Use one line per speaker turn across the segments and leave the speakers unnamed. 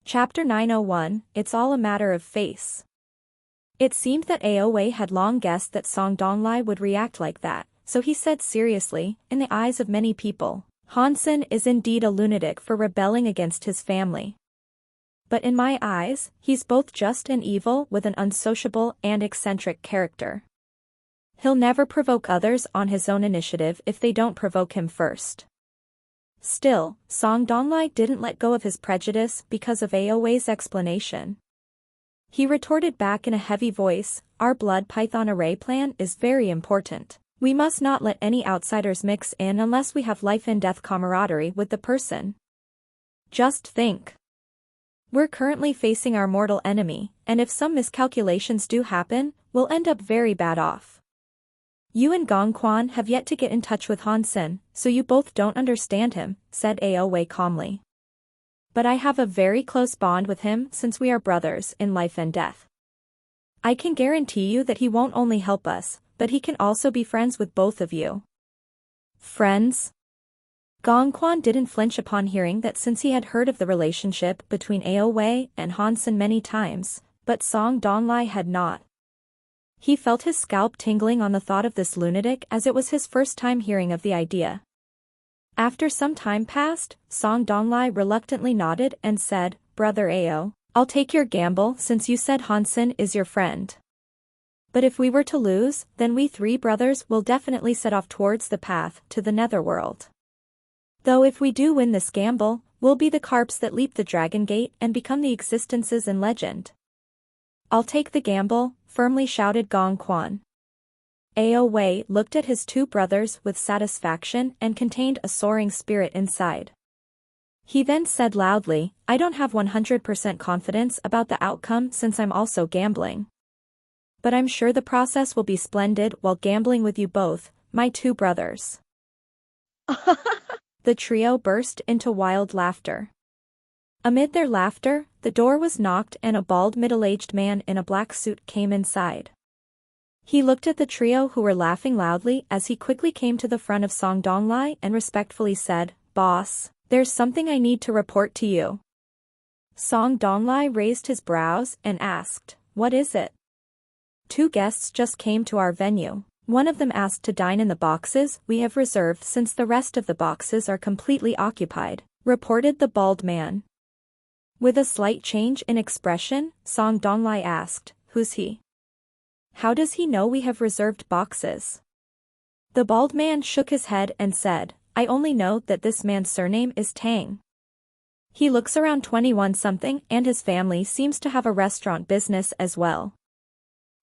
Chapter 901, It's All a Matter of Face. It seemed that Aoi had long guessed that Song Donglai would react like that, so he said seriously, in the eyes of many people, Hansen is indeed a lunatic for rebelling against his family. But in my eyes, he's both just and evil with an unsociable and eccentric character. He'll never provoke others on his own initiative if they don't provoke him first. Still, Song Donglai didn't let go of his prejudice because of Aoi's explanation. He retorted back in a heavy voice, our blood python array plan is very important. We must not let any outsiders mix in unless we have life and death camaraderie with the person. Just think. We're currently facing our mortal enemy, and if some miscalculations do happen, we'll end up very bad off. You and Gong Quan have yet to get in touch with Hansen, so you both don't understand him, said Aoi calmly. But I have a very close bond with him since we are brothers in life and death. I can guarantee you that he won't only help us, but he can also be friends with both of you. Friends? Gong Quan didn't flinch upon hearing that since he had heard of the relationship between Aoi and Hansen many times, but Song Donglai had not. He felt his scalp tingling on the thought of this lunatic as it was his first time hearing of the idea. After some time passed, Song Donglai reluctantly nodded and said, Brother Ao, I'll take your gamble since you said Hansen is your friend. But if we were to lose, then we three brothers will definitely set off towards the path to the netherworld. Though if we do win this gamble, we'll be the carps that leap the dragon gate and become the existences in legend. I'll take the gamble, firmly shouted Gong Quan. Aoi looked at his two brothers with satisfaction and contained a soaring spirit inside. He then said loudly, I don't have 100% confidence about the outcome since I'm also gambling. But I'm sure the process will be splendid while gambling with you both, my two brothers. The trio burst into wild laughter. Amid their laughter, the door was knocked and a bald middle-aged man in a black suit came inside. He looked at the trio who were laughing loudly as he quickly came to the front of Song Donglai and respectfully said, Boss, there's something I need to report to you. Song Donglai raised his brows and asked, What is it? Two guests just came to our venue. One of them asked to dine in the boxes we have reserved since the rest of the boxes are completely occupied, reported the bald man. With a slight change in expression, Song Donglai asked, Who's he? How does he know we have reserved boxes? The bald man shook his head and said, I only know that this man's surname is Tang. He looks around 21-something and his family seems to have a restaurant business as well.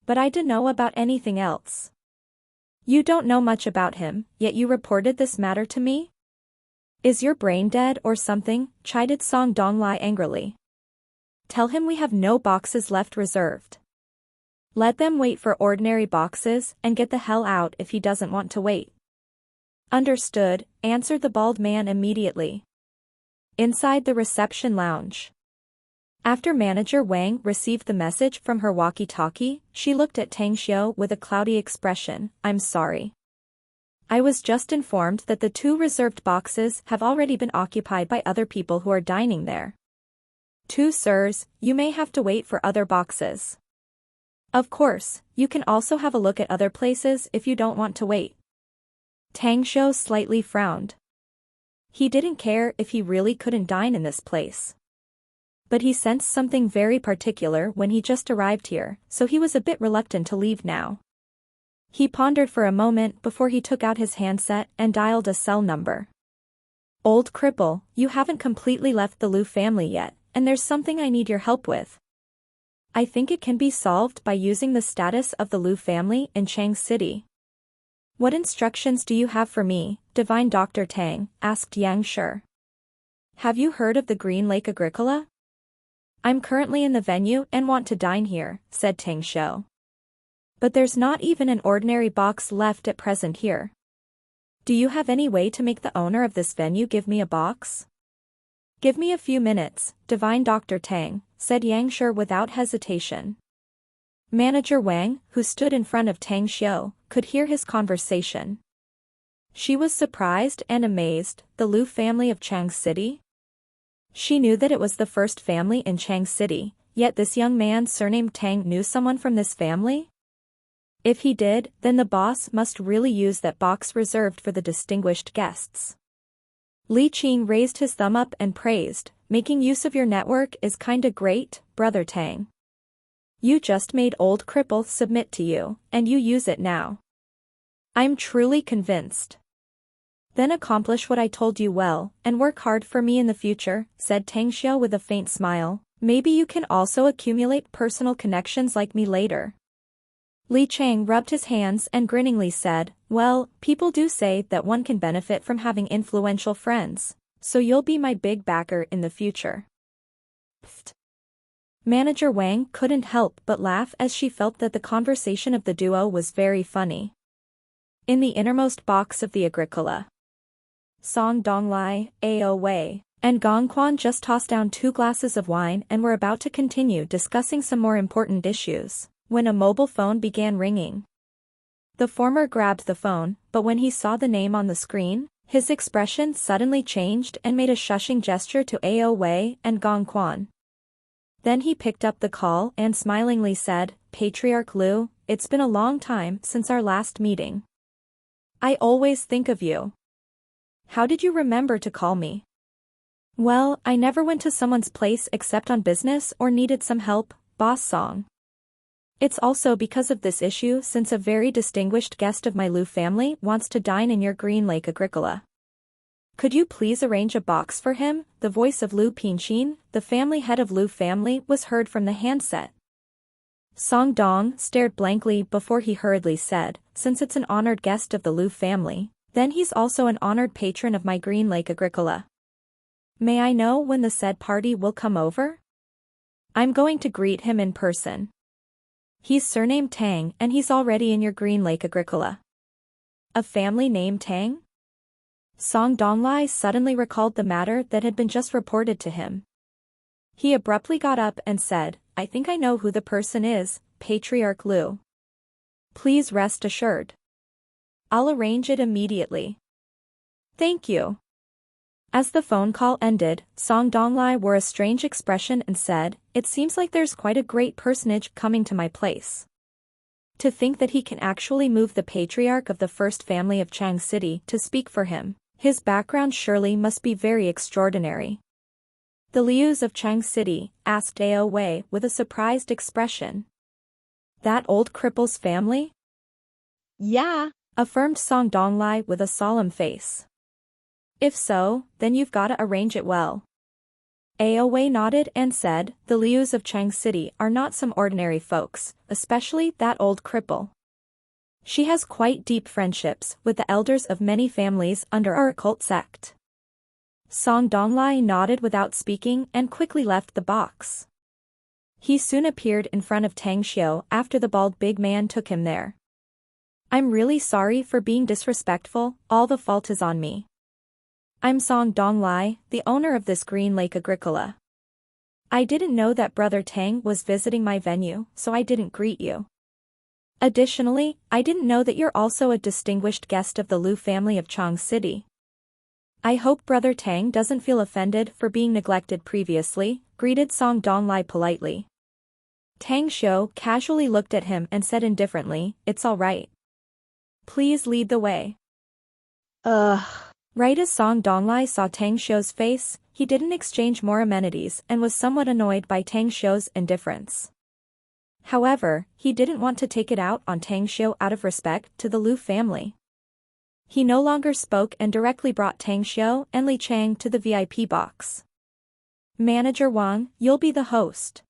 But I don't know about anything else. You don't know much about him, yet you reported this matter to me? Is your brain dead or something? Chided Song Donglai angrily. Tell him we have no boxes left reserved. Let them wait for ordinary boxes and get the hell out if he doesn't want to wait. Understood, answered the bald man immediately. Inside the reception lounge. After Manager Wang received the message from her walkie-talkie, she looked at Tang Xiu with a cloudy expression, I'm sorry. I was just informed that the two reserved boxes have already been occupied by other people who are dining there. Two sirs, you may have to wait for other boxes. Of course, you can also have a look at other places if you don't want to wait. Tang Xiu slightly frowned. He didn't care if he really couldn't dine in this place. But he sensed something very particular when he just arrived here, so he was a bit reluctant to leave now. He pondered for a moment before he took out his handset and dialed a cell number. Old cripple, you haven't completely left the Liu family yet, and there's something I need your help with. I think it can be solved by using the status of the Liu family in Chang City. What instructions do you have for me, Divine Dr. Tang? Asked Yang Shi. Have you heard of the Green Lake Agricola? I'm currently in the venue and want to dine here, said Tang Xiu. But there's not even an ordinary box left at present here. Do you have any way to make the owner of this venue give me a box? Give me a few minutes, Divine Dr. Tang, said Yang Shi without hesitation. Manager Wang, who stood in front of Tang Xiu, could hear his conversation. She was surprised and amazed, the Liu family of Chang City? She knew that it was the first family in Chang City, yet this young man surnamed Tang knew someone from this family? If he did, then the boss must really use that box reserved for the distinguished guests. Li Qing raised his thumb up and praised, "Making use of your network is kinda great, Brother Tang. You just made old cripple submit to you, and you use it now. I'm truly convinced." "Then accomplish what I told you well, and work hard for me in the future," said Tang Xiao with a faint smile. "Maybe you can also accumulate personal connections like me later." Li Chang rubbed his hands and grinningly said, "Well, people do say that one can benefit from having influential friends, so you'll be my big backer in the future." Pfft. Manager Wang couldn't help but laugh as she felt that the conversation of the duo was very funny. In the innermost box of the Agricola, Song Donglai, Ao Wei, and Gong Quan just tossed down 2 glasses of wine and were about to continue discussing some more important issues, when a mobile phone began ringing. The former grabbed the phone, but when he saw the name on the screen, his expression suddenly changed and made a shushing gesture to Ao Wei and Gong Quan. Then he picked up the call and smilingly said, "Patriarch Liu, it's been a long time since our last meeting. I always think of you. How did you remember to call me?" "Well, I never went to someone's place except on business or needed some help, Boss Song. It's also because of this issue since a very distinguished guest of my Liu family wants to dine in your Green Lake Agricola. Could you please arrange a box for him?" The voice of Liu Pinqin, the family head of Liu family, was heard from the handset. Song Dong stared blankly before he hurriedly said, "Since it's an honored guest of the Liu family, then he's also an honored patron of my Green Lake Agricola. May I know when the said party will come over? I'm going to greet him in person. He's surnamed Tang and he's already in your Green Lake Agricola." A family named Tang? Song Donglai suddenly recalled the matter that had been just reported to him. He abruptly got up and said, "I think I know who the person is, Patriarch Liu. Please rest assured. I'll arrange it immediately. Thank you." As the phone call ended, Song Donglai wore a strange expression and said, "It seems like there's quite a great personage coming to my place. To think that he can actually move the patriarch of the first family of Chang City to speak for him. His background surely must be very extraordinary." "The Lius of Chang City?" asked Ao Wei with a surprised expression. "That old cripple's family?" "Yeah," affirmed Song Donglai with a solemn face. "If so, then you've gotta arrange it well." Ao Wei nodded and said, "The Lius of Chang City are not some ordinary folks, especially that old cripple. She has quite deep friendships with the elders of many families under our occult sect." Song Donglai nodded without speaking and quickly left the box. He soon appeared in front of Tang Xiao after the bald big man took him there. "I'm really sorry for being disrespectful, all the fault is on me. I'm Song Donglai, the owner of this Green Lake Agricola. I didn't know that Brother Tang was visiting my venue, so I didn't greet you. Additionally, I didn't know that you're also a distinguished guest of the Liu family of Chang City. I hope Brother Tang doesn't feel offended for being neglected previously," greeted Song Donglai politely. Tang Xiao casually looked at him and said indifferently, "It's all right. Please lead the way." Ugh. Right as Song Donglai saw Tang Xiao's face, he didn't exchange more amenities and was somewhat annoyed by Tang Xiao's indifference. However, he didn't want to take it out on Tang Xiao out of respect to the Liu family. He no longer spoke and directly brought Tang Xiao and Li Chang to the VIP box. "Manager Wang, you'll be the host."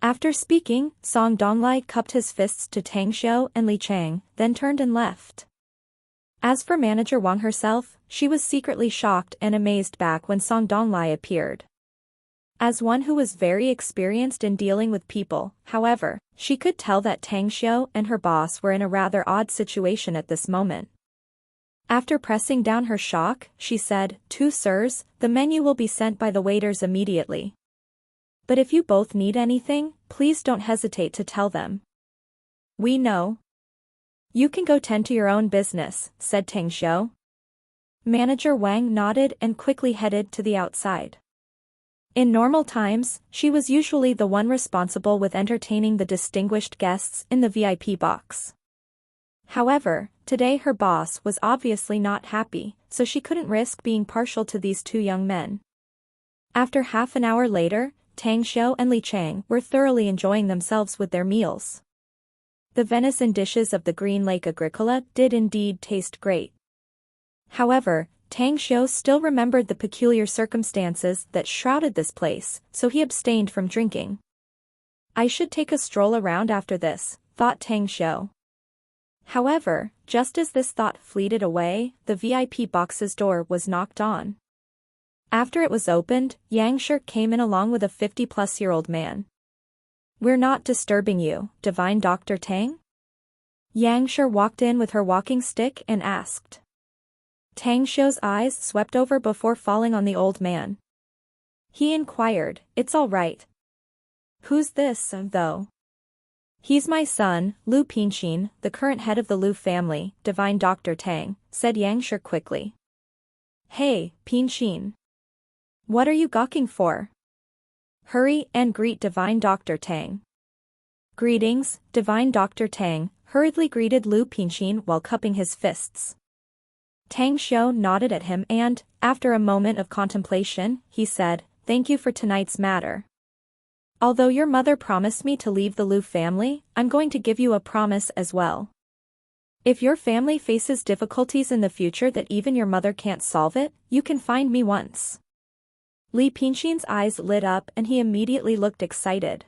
After speaking, Song Donglai cupped his fists to Tang Xiao and Li Chang, then turned and left. As for Manager Wang herself, she was secretly shocked and amazed back when Song Donglai appeared. As one who was very experienced in dealing with people, however, she could tell that Tang Xiao and her boss were in a rather odd situation at this moment. After pressing down her shock, she said, "Two sirs, the menu will be sent by the waiters immediately. But if you both need anything, please don't hesitate to tell them. We know." "You can go tend to your own business," said Tang Xiao. Manager Wang nodded and quickly headed to the outside. In normal times, she was usually the one responsible with entertaining the distinguished guests in the VIP box. However, today her boss was obviously not happy, so she couldn't risk being partial to these two young men. After half an hour later, Tang Xiao and Li Chang were thoroughly enjoying themselves with their meals. The venison dishes of the Green Lake Agricola did indeed taste great. However, Tang Xiao still remembered the peculiar circumstances that shrouded this place, so he abstained from drinking. I should take a stroll around after this, thought Tang Xiao. However, just as this thought fleeted away, the VIP box's door was knocked on. After it was opened, Yang Shi came in along with a 50-plus-year-old man. "We're not disturbing you, Divine Dr. Tang?" Yang Shi walked in with her walking stick and asked. Tang Xiao's eyes swept over before falling on the old man. He inquired, "It's all right. Who's this, though?" "He's my son, Lu Pinxin, the current head of the Lu family, Divine Dr. Tang," said Yang Shi quickly. "Hey, Pinxin. What are you gawking for? Hurry and greet Divine Dr. Tang." "Greetings, Divine Dr. Tang," hurriedly greeted Lu Pinxin while cupping his fists. Tang Xiao nodded at him and, after a moment of contemplation, he said, "Thank you for tonight's matter. Although your mother promised me to leave the Lu family, I'm going to give you a promise as well. If your family faces difficulties in the future that even your mother can't solve it, you can find me once." Li Pinxin's eyes lit up and he immediately looked excited.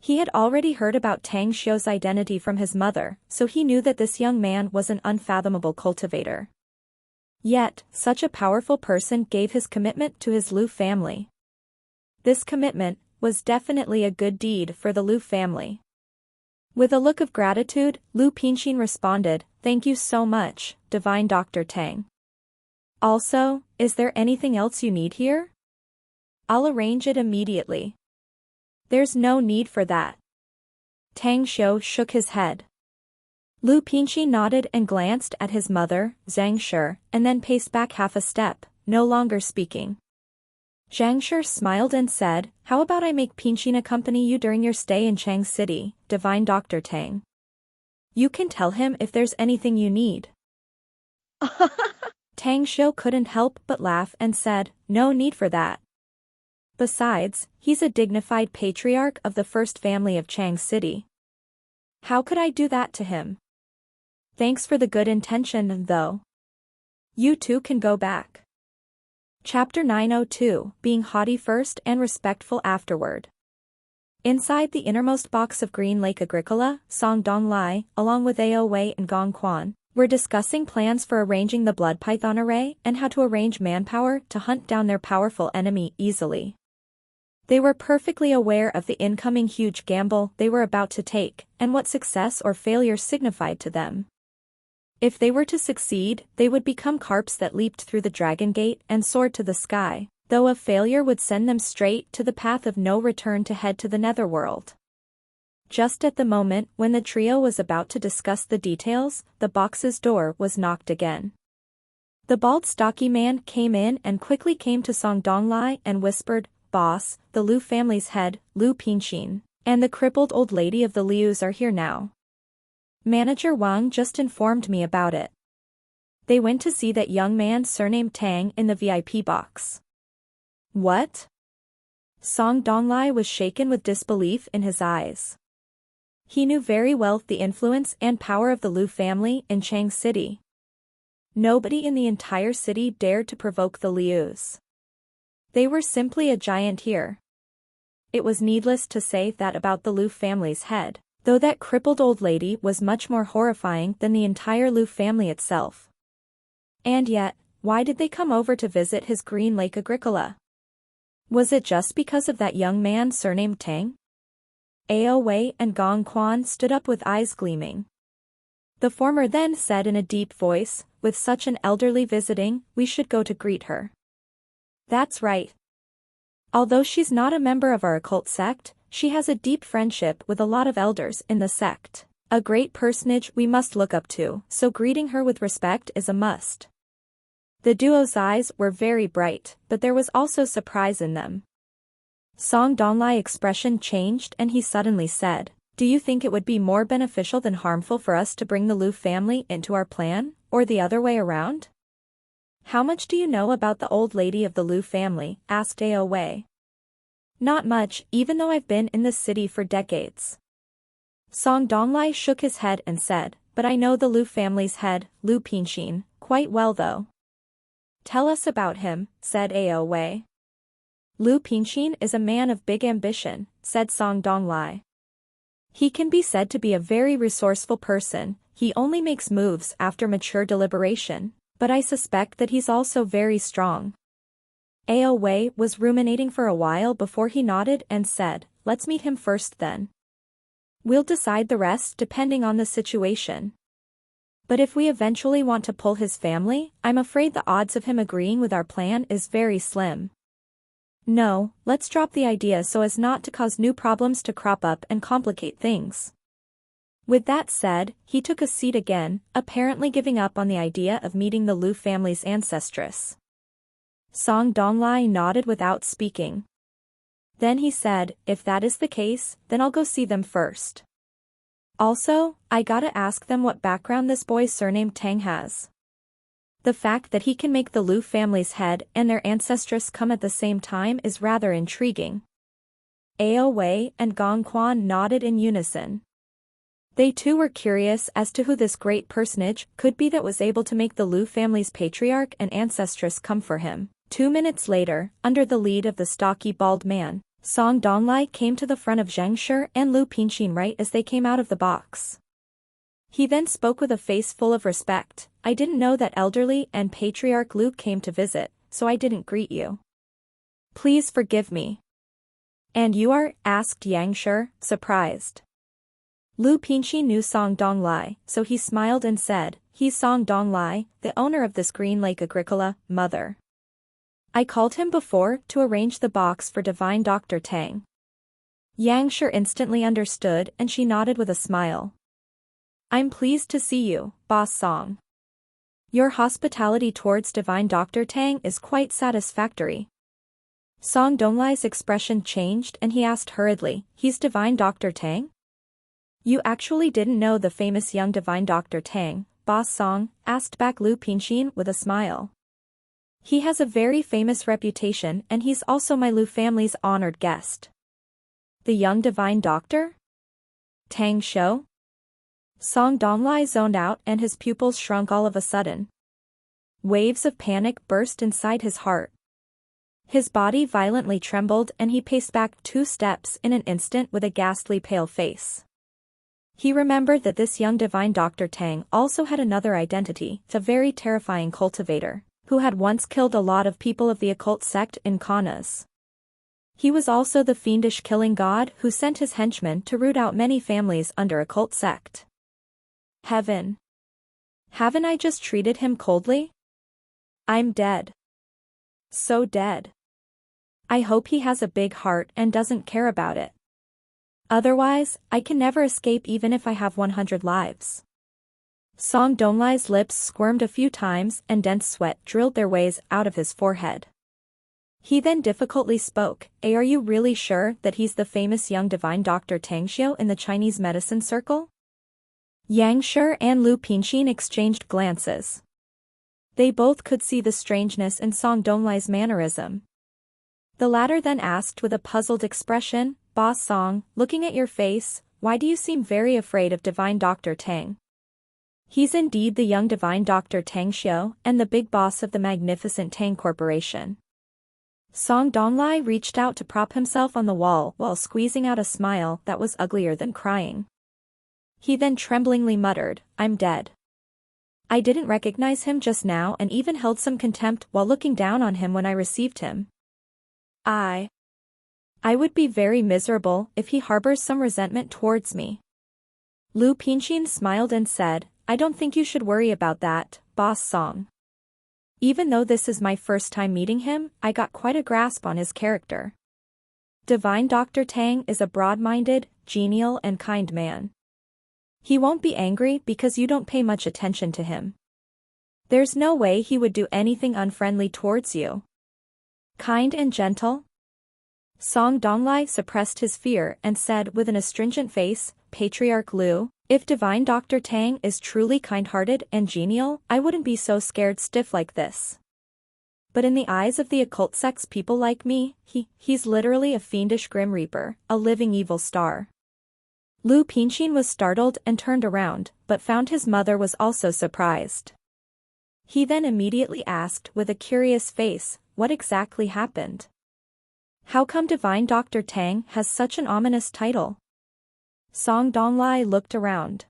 He had already heard about Tang Xiao's identity from his mother, so he knew that this young man was an unfathomable cultivator. Yet, such a powerful person gave his commitment to his Lu family. This commitment was definitely a good deed for the Lu family. With a look of gratitude, Lu Pinxin responded, "Thank you so much, Divine Dr. Tang. Also, is there anything else you need here? I'll arrange it immediately." "There's no need for that." Tang Xiao shook his head. Lu Pinxin nodded and glanced at his mother, Zhang Shi, and then paced back half a step, no longer speaking. Zhang Shi smiled and said, "How about I make Pinxin accompany you during your stay in Chang City, Divine Dr. Tang? You can tell him if there's anything you need." Tang Xiao couldn't help but laugh and said, "No need for that. Besides, he's a dignified patriarch of the first family of Chang City. How could I do that to him? Thanks for the good intention, though. You two can go back." Chapter 902, Being Haughty First and Respectful Afterward. Inside the innermost box of Green Lake Agricola, Song Donglai, along with Ao Wei and Gong Quan, were discussing plans for arranging the blood python array and how to arrange manpower to hunt down their powerful enemy easily. They were perfectly aware of the incoming huge gamble they were about to take, and what success or failure signified to them. If they were to succeed, they would become carps that leaped through the dragon gate and soared to the sky, though a failure would send them straight to the path of no return to head to the netherworld. Just at the moment when the trio was about to discuss the details, the box's door was knocked again. The bald stocky man came in and quickly came to Song Donglai and whispered, "Boss, the Lu family's head, Lu Pinxin, and the crippled old lady of the Lius are here now. Manager Wang just informed me about it. They went to see that young man surnamed Tang in the VIP box." "What?" Song Donglai was shaken with disbelief in his eyes. He knew very well the influence and power of the Lu family in Chang City. Nobody in the entire city dared to provoke the Lius. They were simply a giant here. It was needless to say that about the Lu family's head, though that crippled old lady was much more horrifying than the entire Lu family itself. And yet, why did they come over to visit his Green Lake Agricola? Was it just because of that young man surnamed Tang? Ao Wei and Gong Quan stood up with eyes gleaming. The former then said in a deep voice, "With such an elderly visiting, we should go to greet her." "That's right. Although she's not a member of our occult sect, she has a deep friendship with a lot of elders in the sect, a great personage we must look up to, so greeting her with respect is a must." The duo's eyes were very bright, but there was also surprise in them. Song Donglai's expression changed and he suddenly said, "Do you think it would be more beneficial than harmful for us to bring the Lu family into our plan, or the other way around?" "How much do you know about the old lady of the Lu family?" asked Ao Wei. "Not much, even though I've been in this city for decades." Song Donglai shook his head and said, "But I know the Lu family's head, Lu Pinxin, quite well though." "Tell us about him," said Ao Wei. "Lu Pinxin is a man of big ambition," said Song Donglai. "He can be said to be a very resourceful person. He only makes moves after mature deliberation, but I suspect that he's also very strong." Ao Wei was ruminating for a while before he nodded and said, "Let's meet him first then. We'll decide the rest depending on the situation. But if we eventually want to pull his family, I'm afraid the odds of him agreeing with our plan is very slim. No, let's drop the idea so as not to cause new problems to crop up and complicate things." With that said, he took a seat again, apparently giving up on the idea of meeting the Lu family's ancestress. Song Donglai nodded without speaking. Then he said, "If that is the case, then I'll go see them first. Also, I gotta ask them what background this boy's surname Tang has. The fact that he can make the Lu family's head and their ancestress come at the same time is rather intriguing." Ao Wei and Gong Quan nodded in unison. They too were curious as to who this great personage could be that was able to make the Lu family's patriarch and ancestress come for him. 2 minutes later, under the lead of the stocky bald man, Song Donglai came to the front of Zheng Shi and Lu Pinxin right as they came out of the box. He then spoke with a face full of respect. "I didn't know that elderly and patriarch Lu came to visit, so I didn't greet you. Please forgive me." "And you are?" asked Yang Shi, surprised. Lu Pinxin knew Song Donglai, so he smiled and said, "He's Song Donglai, the owner of this Green Lake Agricola, mother. I called him before to arrange the box for Divine Dr. Tang." Yang Shi instantly understood and she nodded with a smile. "I'm pleased to see you, Boss Song. Your hospitality towards Divine Dr. Tang is quite satisfactory." Song Donglai's expression changed and he asked hurriedly, "He's Divine Dr. Tang? You actually didn't know the famous young Divine Dr. Tang, Boss Song?" asked back Lu Pinxin with a smile. "He has a very famous reputation and he's also my Lu family's honored guest." "The young Divine Doctor? Tang Shou?" Song Donglai zoned out and his pupils shrunk all of a sudden. Waves of panic burst inside his heart. His body violently trembled and he paced back 2 steps in an instant with a ghastly pale face. He remembered that this young Divine Dr. Tang also had another identity, a very terrifying cultivator, who had once killed a lot of people of the occult sect in Kaunas. He was also the fiendish killing god who sent his henchmen to root out many families under a cult sect. Heaven! Haven't I just treated him coldly? I'm dead. So dead. I hope he has a big heart and doesn't care about it. Otherwise, I can never escape even if I have 100 lives. Song Donglai's lips squirmed a few times and dense sweat drilled their ways out of his forehead. He then difficultly spoke, "Are you really sure that he's the famous young Divine Dr. Tang Xiu in the Chinese medicine circle?" Yang Shi and Lu Pinxin exchanged glances. They both could see the strangeness in Song Donglai's mannerism. The latter then asked with a puzzled expression, "Boss Song, looking at your face, why do you seem very afraid of Divine Dr. Tang?" "He's indeed the young Divine Dr. Tang Xiu and the big boss of the magnificent Tang Corporation." Song Donglai reached out to prop himself on the wall while squeezing out a smile that was uglier than crying. He then tremblingly muttered, "I'm dead. I didn't recognize him just now and even held some contempt while looking down on him when I received him. I would be very miserable if he harbors some resentment towards me." Lu Pinxin smiled and said, "I don't think you should worry about that, Boss Song. Even though this is my first time meeting him, I got quite a grasp on his character. Divine Dr. Tang is a broad-minded, genial and kind man. He won't be angry because you don't pay much attention to him. There's no way he would do anything unfriendly towards you. Kind and gentle?" Song Donglai suppressed his fear and said with an astringent face, Patriarch Lu, if Divine Dr. Tang is truly kind-hearted and genial, I wouldn't be so scared stiff like this. But in the eyes of the occult sect's people like me, he's literally a fiendish Grim Reaper, a living evil star. Lu Pinxin was startled and turned around, but found his mother was also surprised. He then immediately asked with a curious face, what exactly happened? How come Divine Dr. Tang has such an ominous title? Song Donglai looked around.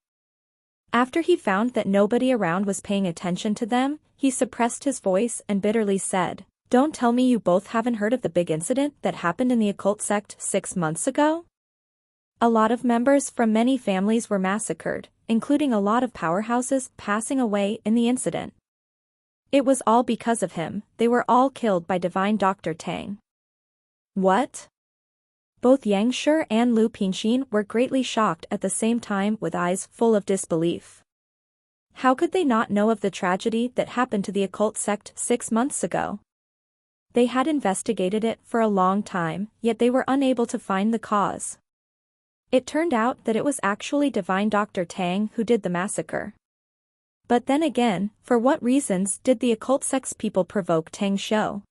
After he found that nobody around was paying attention to them, he suppressed his voice and bitterly said, don't tell me you both haven't heard of the big incident that happened in the occult sect 6 months ago? A lot of members from many families were massacred, including a lot of powerhouses passing away in the incident. It was all because of him, they were all killed by Divine Dr. Tang. What? Both Yang Shi and Lu Pinxin were greatly shocked at the same time with eyes full of disbelief. How could they not know of the tragedy that happened to the occult sect 6 months ago? They had investigated it for a long time, yet they were unable to find the cause. It turned out that it was actually Divine Dr. Tang who did the massacre. But then again, for what reasons did the occult sect's people provoke Tang Shou?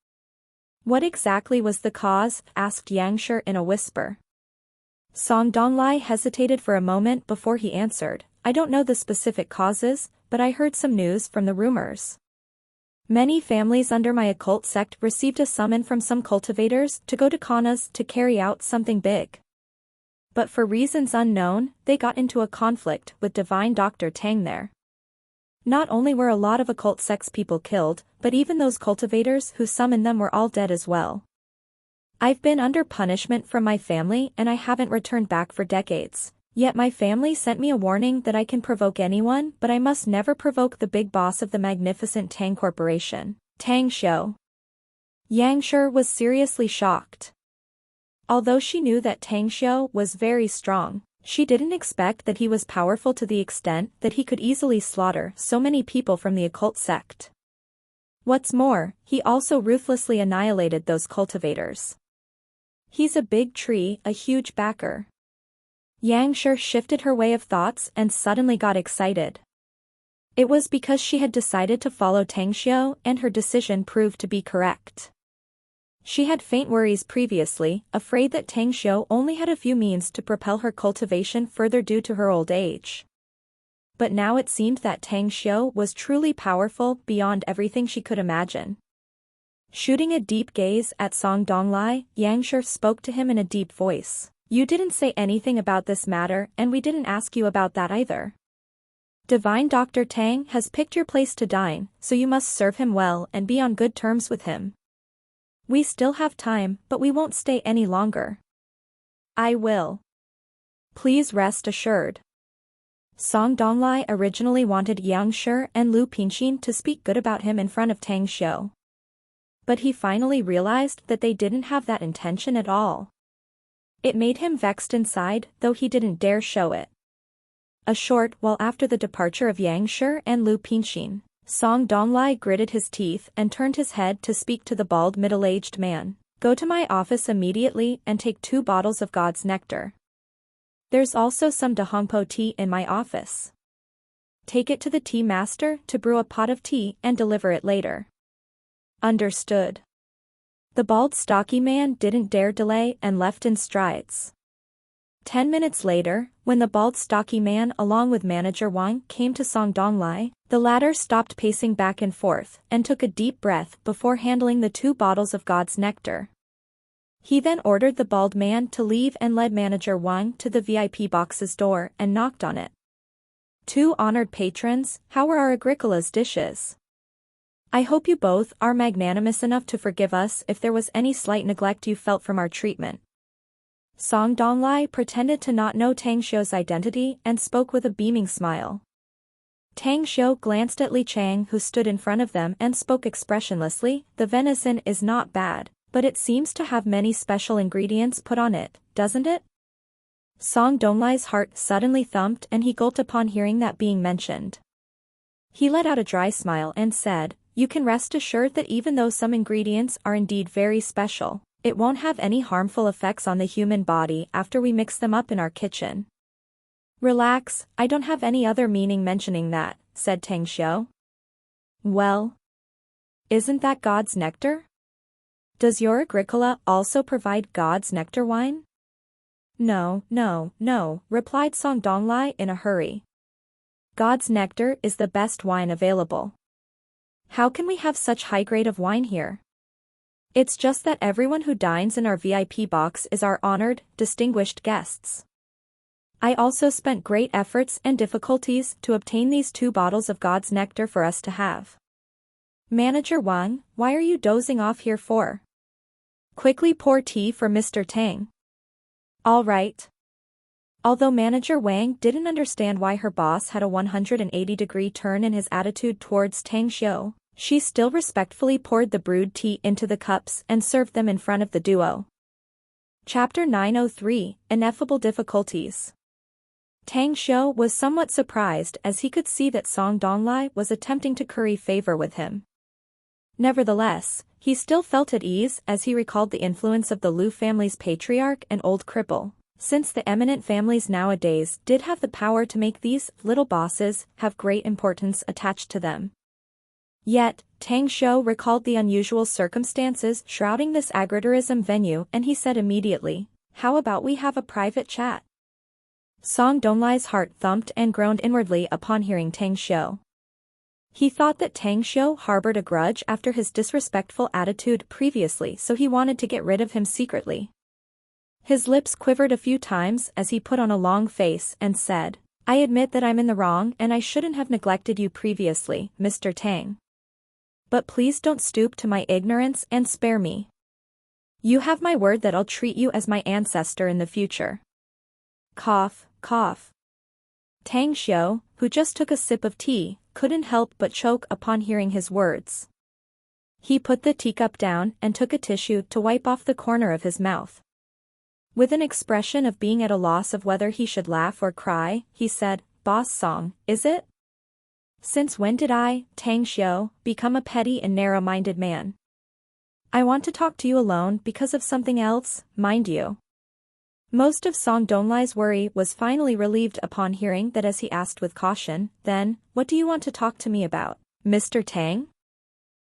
What exactly was the cause? Asked Yang Shi in a whisper. Song Donglai hesitated for a moment before he answered, I don't know the specific causes, but I heard some news from the rumors. Many families under my occult sect received a summon from some cultivators to go to Kanas to carry out something big. But for reasons unknown, they got into a conflict with Divine Dr. Tang there. Not only were a lot of occult sect's people killed, but even those cultivators who summoned them were all dead as well. I've been under punishment from my family and I haven't returned back for decades. Yet my family sent me a warning that I can provoke anyone, but I must never provoke the big boss of the magnificent Tang Corporation, Tang Shou. Yang Shi was seriously shocked. Although she knew that Tang Shou was very strong, she didn't expect that he was powerful to the extent that he could easily slaughter so many people from the occult sect. What's more, he also ruthlessly annihilated those cultivators. He's a big tree, a huge backer. Yang Shi shifted her way of thoughts and suddenly got excited. It was because she had decided to follow Tang Shou and her decision proved to be correct. She had faint worries previously, afraid that Tang Shou only had a few means to propel her cultivation further due to her old age. But now it seemed that Tang Shou was truly powerful beyond everything she could imagine. Shooting a deep gaze at Song Donglai, Yang Shi spoke to him in a deep voice. You didn't say anything about this matter and we didn't ask you about that either. Divine Dr. Tang has picked your place to dine, so you must serve him well and be on good terms with him. We still have time, but we won't stay any longer. I will. Please rest assured. Song Donglai originally wanted Yang Shi and Lu Pinxin to speak good about him in front of Tang Shou. But he finally realized that they didn't have that intention at all. It made him vexed inside, though he didn't dare show it. A short while after the departure of Yang Shi and Lu Pinxin, Song Donglai gritted his teeth and turned his head to speak to the bald middle-aged man. Go to my office immediately and take 2 bottles of God's nectar. There's also some Dahongpo tea in my office. Take it to the tea master to brew a pot of tea and deliver it later. Understood. The bald stocky man didn't dare delay and left in strides. 10 minutes later, when the bald stocky man along with manager Wang came to Song Donglai, the latter stopped pacing back and forth and took a deep breath before handling the 2 bottles of God's nectar. He then ordered the bald man to leave and led manager Wang to the VIP box's door and knocked on it. 2 honored patrons, how are our Agricola's dishes? I hope you both are magnanimous enough to forgive us if there was any slight neglect you felt from our treatment. Song Donglai pretended to not know Tang Shou's identity and spoke with a beaming smile. Tang Shou glanced at Li Chang who stood in front of them and spoke expressionlessly, the venison is not bad, but it seems to have many special ingredients put on it, doesn't it? Song Donglai's heart suddenly thumped and he gulped upon hearing that being mentioned. He let out a dry smile and said, you can rest assured that even though some ingredients are indeed very special, It won't have any harmful effects on the human body after we mix them up in our kitchen. Relax, I don't have any other meaning mentioning that, said Tang Xiu. Well, isn't that God's nectar? Does your Agricola also provide God's nectar wine? No, no, no, replied Song Donglai in a hurry. God's nectar is the best wine available. How can we have such high grade of wine here? It's just that everyone who dines in our VIP box is our honored, distinguished guests. I also spent great efforts and difficulties to obtain these 2 bottles of God's nectar for us to have. Manager Wang, why are you dozing off here for? Quickly pour tea for Mr. Tang. All right. Although Manager Wang didn't understand why her boss had a 180-degree turn in his attitude towards Tang Xiu, she still respectfully poured the brewed tea into the cups and served them in front of the duo. Chapter 903, Ineffable Difficulties. Tang Xiu was somewhat surprised as he could see that Song Donglai was attempting to curry favor with him. Nevertheless, he still felt at ease as he recalled the influence of the Liu family's patriarch and old cripple, since the eminent families nowadays did have the power to make these little bosses have great importance attached to them. Yet, Tang Xiu recalled the unusual circumstances shrouding this agritourism venue and he said immediately, how about we have a private chat? Song Donglai's heart thumped and groaned inwardly upon hearing Tang Xiu. He thought that Tang Xiu harbored a grudge after his disrespectful attitude previously, so he wanted to get rid of him secretly. His lips quivered a few times as he put on a long face and said, I admit that I'm in the wrong and I shouldn't have neglected you previously, Mr. Tang. But please don't stoop to my ignorance and spare me. You have my word that I'll treat you as my ancestor in the future. Cough, cough. Tang Xiu, who just took a sip of tea, couldn't help but choke upon hearing his words. He put the teacup down and took a tissue to wipe off the corner of his mouth. With an expression of being at a loss of whether he should laugh or cry, he said, Boss Song, is it? Since when did I, Tang Xiu, become a petty and narrow-minded man? I want to talk to you alone because of something else, mind you. Most of Song Donglai's worry was finally relieved upon hearing that as he asked with caution, then, what do you want to talk to me about, Mr. Tang?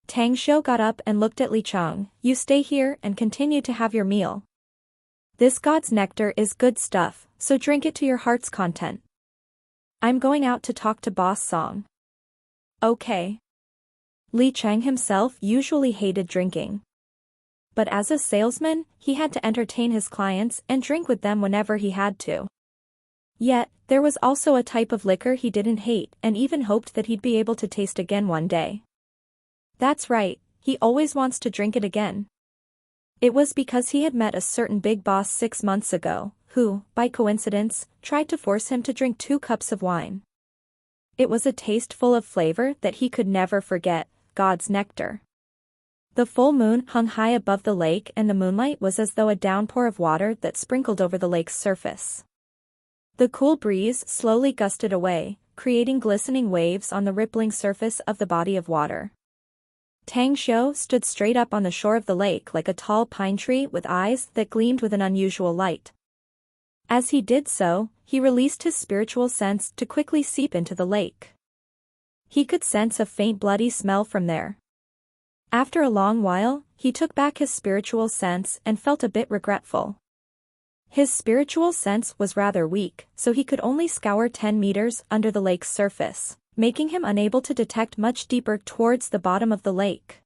Tang Xiu got up and looked at Li Cheng, you stay here and continue to have your meal. This God's nectar is good stuff, so drink it to your heart's content. I'm going out to talk to Boss Song. Okay. Li Cheng himself usually hated drinking. But as a salesman, he had to entertain his clients and drink with them whenever he had to. Yet, there was also a type of liquor he didn't hate and even hoped that he'd be able to taste again one day. That's right, he always wants to drink it again. It was because he had met a certain big boss 6 months ago, who, by coincidence, tried to force him to drink 2 cups of wine. It was a taste full of flavor that he could never forget, God's nectar. The full moon hung high above the lake and the moonlight was as though a downpour of water that sprinkled over the lake's surface. The cool breeze slowly gusted away, creating glistening waves on the rippling surface of the body of water. Tang Xiu stood straight up on the shore of the lake like a tall pine tree with eyes that gleamed with an unusual light. As he did so, he released his spiritual sense to quickly seep into the lake. He could sense a faint bloody smell from there. After a long while, he took back his spiritual sense and felt a bit regretful. His spiritual sense was rather weak, so he could only scour 10 meters under the lake's surface, making him unable to detect much deeper towards the bottom of the lake.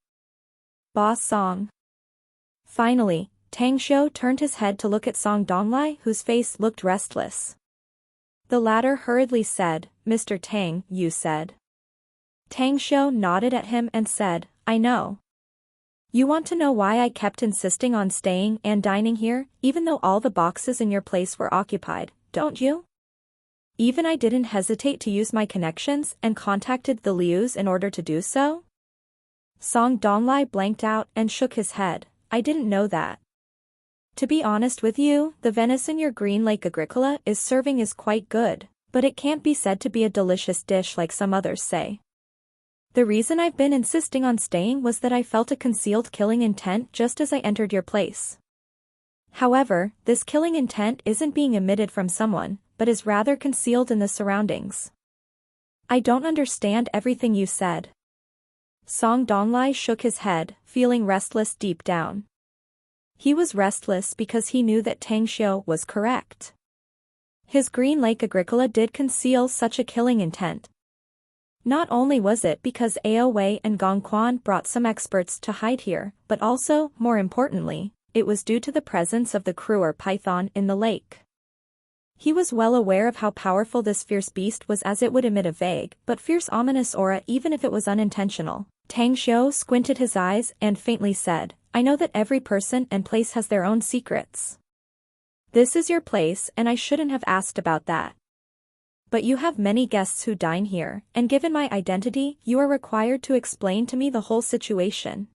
Boss Song. Finally, Tang Xiu turned his head to look at Song Donglai, whose face looked restless. The latter hurriedly said, Mr. Tang, you said. Tang Xiu nodded at him and said, I know. You want to know why I kept insisting on staying and dining here, even though all the boxes in your place were occupied, don't you? Even I didn't hesitate to use my connections and contacted the Lius in order to do so? Song Donglai blanked out and shook his head, I didn't know that. To be honest with you, the venison your Green Lake Agricola is serving is quite good, but it can't be said to be a delicious dish like some others say. The reason I've been insisting on staying was that I felt a concealed killing intent just as I entered your place. However, this killing intent isn't being emitted from someone, but is rather concealed in the surroundings. I don't understand everything you said. Song Donglai shook his head, feeling restless deep down. He was restless because he knew that Tang Xiu was correct. His Green Lake Agricola did conceal such a killing intent. Not only was it because Ao Wei and Gong Quan brought some experts to hide here, but also, more importantly, it was due to the presence of the Kruer python in the lake. He was well aware of how powerful this fierce beast was, as it would emit a vague, but fierce ominous aura even if it was unintentional. Tang Xiu squinted his eyes and faintly said, I know that every person and place has their own secrets. This is your place and I shouldn't have asked about that. But you have many guests who dine here, and given my identity, you are required to explain to me the whole situation.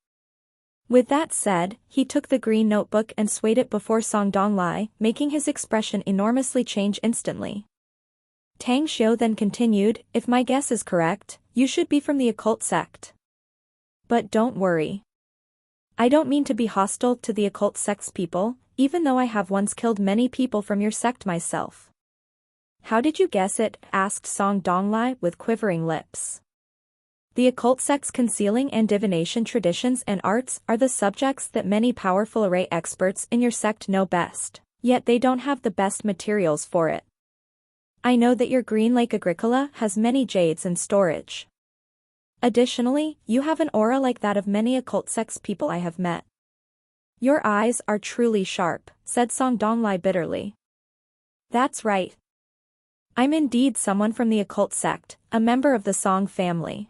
With that said, he took the green notebook and swayed it before Song Donglai, making his expression enormously change instantly. Tang Xiu then continued, if my guess is correct, you should be from the occult sect. But don't worry. I don't mean to be hostile to the occult sect's people, even though I have once killed many people from your sect myself. How did you guess it? Asked Song Donglai with quivering lips. The occult sect's concealing and divination traditions and arts are the subjects that many powerful array experts in your sect know best, yet they don't have the best materials for it. I know that your Green Lake Agricola has many jades in storage. Additionally, you have an aura like that of many occult sect's people I have met. Your eyes are truly sharp, said Song Donglai bitterly. That's right. I'm indeed someone from the occult sect, a member of the Song family.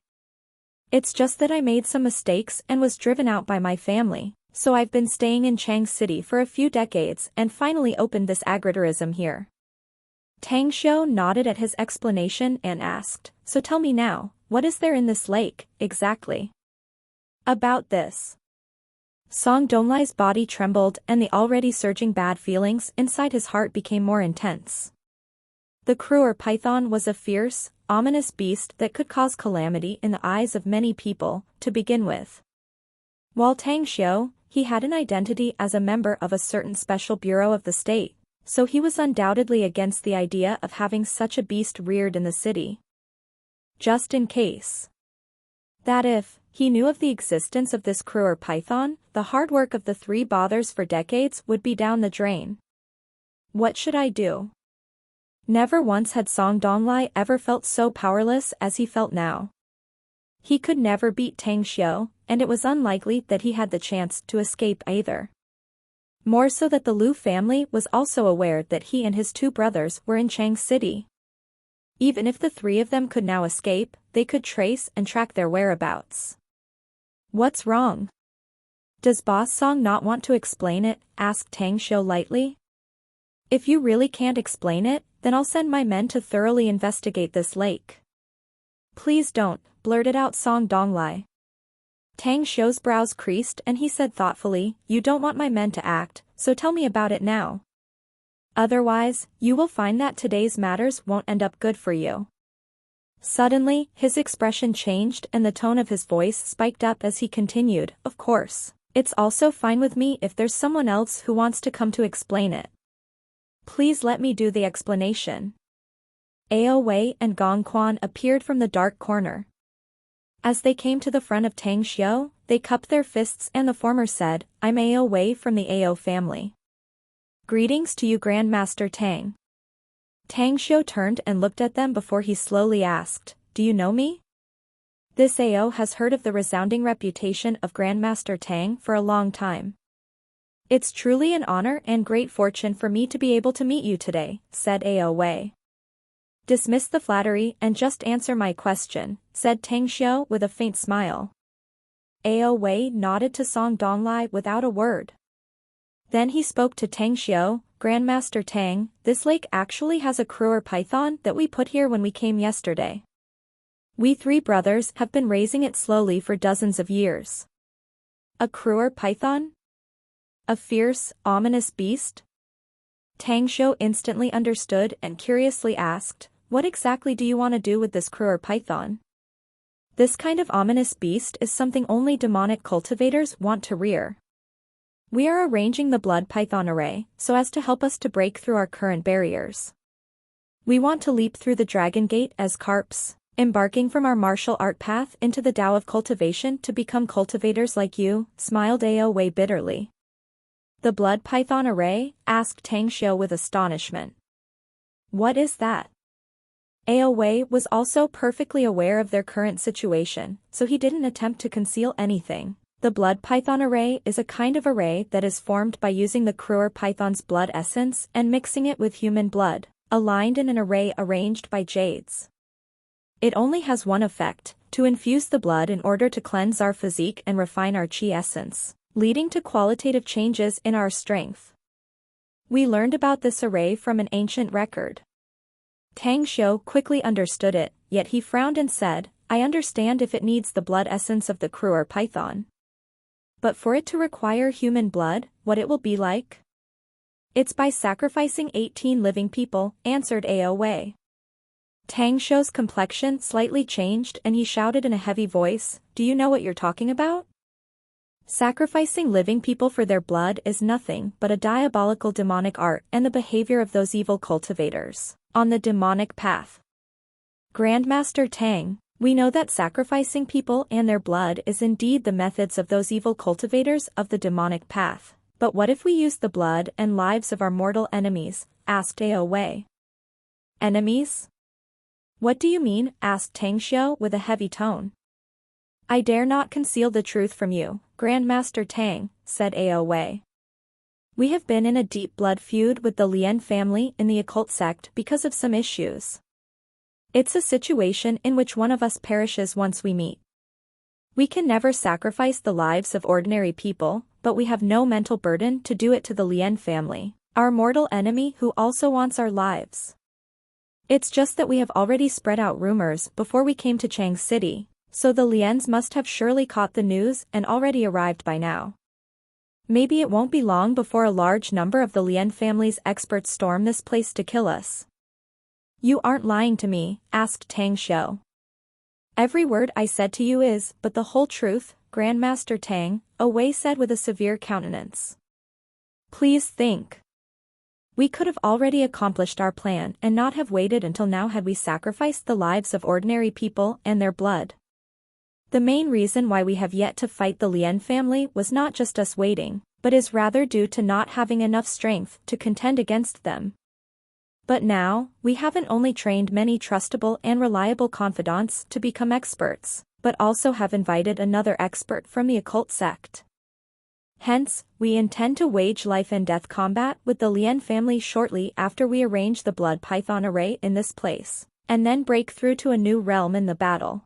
It's just that I made some mistakes and was driven out by my family, so I've been staying in Chang City for a few decades and finally opened this agritourism here. Tang Xiu nodded at his explanation and asked, so tell me now, what is there in this lake, exactly? About this. Song Donglai's body trembled and the already surging bad feelings inside his heart became more intense. The Kruer python was a fierce, ominous beast that could cause calamity in the eyes of many people, to begin with. While Tang Xiu, he had an identity as a member of a certain special bureau of the state, so he was undoubtedly against the idea of having such a beast reared in the city. Just in case. That if he knew of the existence of this Kruer python, the hard work of the three bothers for decades would be down the drain. What should I do? Never once had Song Donglai ever felt so powerless as he felt now. He could never beat Tang Xiu, and it was unlikely that he had the chance to escape either. More so that the Liu family was also aware that he and his two brothers were in Chang City. Even if the three of them could now escape, they could trace and track their whereabouts. What's wrong? Does Boss Song not want to explain it? Asked Tang Xiu lightly. If you really can't explain it, then I'll send my men to thoroughly investigate this lake. Please don't, blurted out Song Donglai. Tang Xiu's brows creased and he said thoughtfully, you don't want my men to act, so tell me about it now. Otherwise, you will find that today's matters won't end up good for you. Suddenly, his expression changed and the tone of his voice spiked up as he continued, of course, it's also fine with me if there's someone else who wants to come to explain it. Please let me do the explanation. Ao Wei and Gong Quan appeared from the dark corner. As they came to the front of Tang Xiu, they cupped their fists and the former said, I'm Ao Wei from the Ao family. Greetings to you Grandmaster Tang. Tang Xiu turned and looked at them before he slowly asked, do you know me? This Ao has heard of the resounding reputation of Grandmaster Tang for a long time. It's truly an honor and great fortune for me to be able to meet you today, said Ao Wei. Dismiss the flattery and just answer my question, said Tang Xiu with a faint smile. Ao Wei nodded to Song Donglai without a word. Then he spoke to Tang Xiu, Grandmaster Tang, this lake actually has a Kruer python that we put here when we came yesterday. We three brothers have been raising it slowly for dozens of years. A Kruer python? A fierce, ominous beast? Tang Xiu instantly understood and curiously asked, what exactly do you want to do with this Kruer python? This kind of ominous beast is something only demonic cultivators want to rear. We are arranging the blood python array so as to help us to break through our current barriers. We want to leap through the dragon gate as carps, embarking from our martial art path into the Tao of cultivation to become cultivators like you, smiled Ao Wei bitterly. The blood python array? Asked Tang Xiu with astonishment. What is that? Ao Wei was also perfectly aware of their current situation, so he didn't attempt to conceal anything. The blood python array is a kind of array that is formed by using the Kruger python's blood essence and mixing it with human blood, aligned in an array arranged by jades. It only has one effect, to infuse the blood in order to cleanse our physique and refine our chi essence, leading to qualitative changes in our strength. We learned about this array from an ancient record. Tang Xiu quickly understood it, yet he frowned and said, I understand if it needs the blood essence of the Kruger python. But for it to require human blood, what it will be like? It's by sacrificing 18 living people, answered Ao Wei. Tang Xiu's complexion slightly changed and he shouted in a heavy voice, do you know what you're talking about? Sacrificing living people for their blood is nothing but a diabolical demonic art and the behavior of those evil cultivators on the demonic path. Grandmaster Tang, we know that sacrificing people and their blood is indeed the methods of those evil cultivators of the demonic path, but what if we use the blood and lives of our mortal enemies? Asked Ao Wei. Enemies? What do you mean? Asked Tang Xiu with a heavy tone. I dare not conceal the truth from you, Grandmaster Tang, said Ao Wei. We have been in a deep blood feud with the Lien family in the occult sect because of some issues. It's a situation in which one of us perishes once we meet. We can never sacrifice the lives of ordinary people, but we have no mental burden to do it to the Lien family, our mortal enemy who also wants our lives. It's just that we have already spread out rumors before we came to Chang City, so the Liens must have surely caught the news and already arrived by now. Maybe it won't be long before a large number of the Lien family's experts storm this place to kill us. You aren't lying to me, asked Tang Xiu. Every word I said to you is but the whole truth, Grandmaster Tang, Ao Wei said with a severe countenance. Please think. We could have already accomplished our plan and not have waited until now had we sacrificed the lives of ordinary people and their blood. The main reason why we have yet to fight the Lien family was not just us waiting, but is rather due to not having enough strength to contend against them. But now, we haven't only trained many trustable and reliable confidants to become experts, but also have invited another expert from the occult sect. Hence, we intend to wage life and death combat with the Lien family shortly after we arrange the blood python array in this place, and then break through to a new realm in the battle.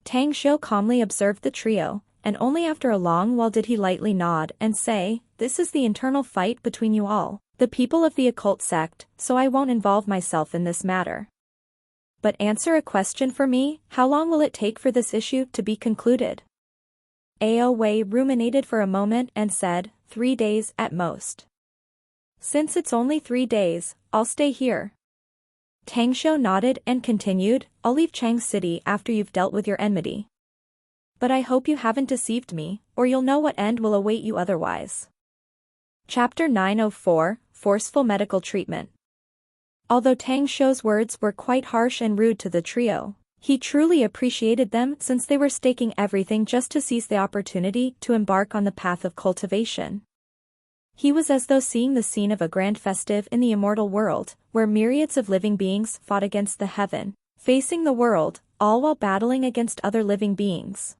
Tang Xiu calmly observed the trio, and only after a long while did he lightly nod and say, this is the internal fight between you all, the people of the occult sect, so I won't involve myself in this matter. But answer a question for me, how long will it take for this issue to be concluded? Ao Wei ruminated for a moment and said, 3 days at most. Since it's only 3 days, I'll stay here. Tang Xiu nodded and continued, I'll leave Chang City after you've dealt with your enmity. But I hope you haven't deceived me, or you'll know what end will await you otherwise. Chapter 904, Forceful Medical Treatment. Although Tang Xiu's words were quite harsh and rude to the trio, he truly appreciated them since they were staking everything just to seize the opportunity to embark on the path of cultivation. He was as though seeing the scene of a grand festive in the immortal world, where myriads of living beings fought against the heaven, facing the world, all while battling against other living beings.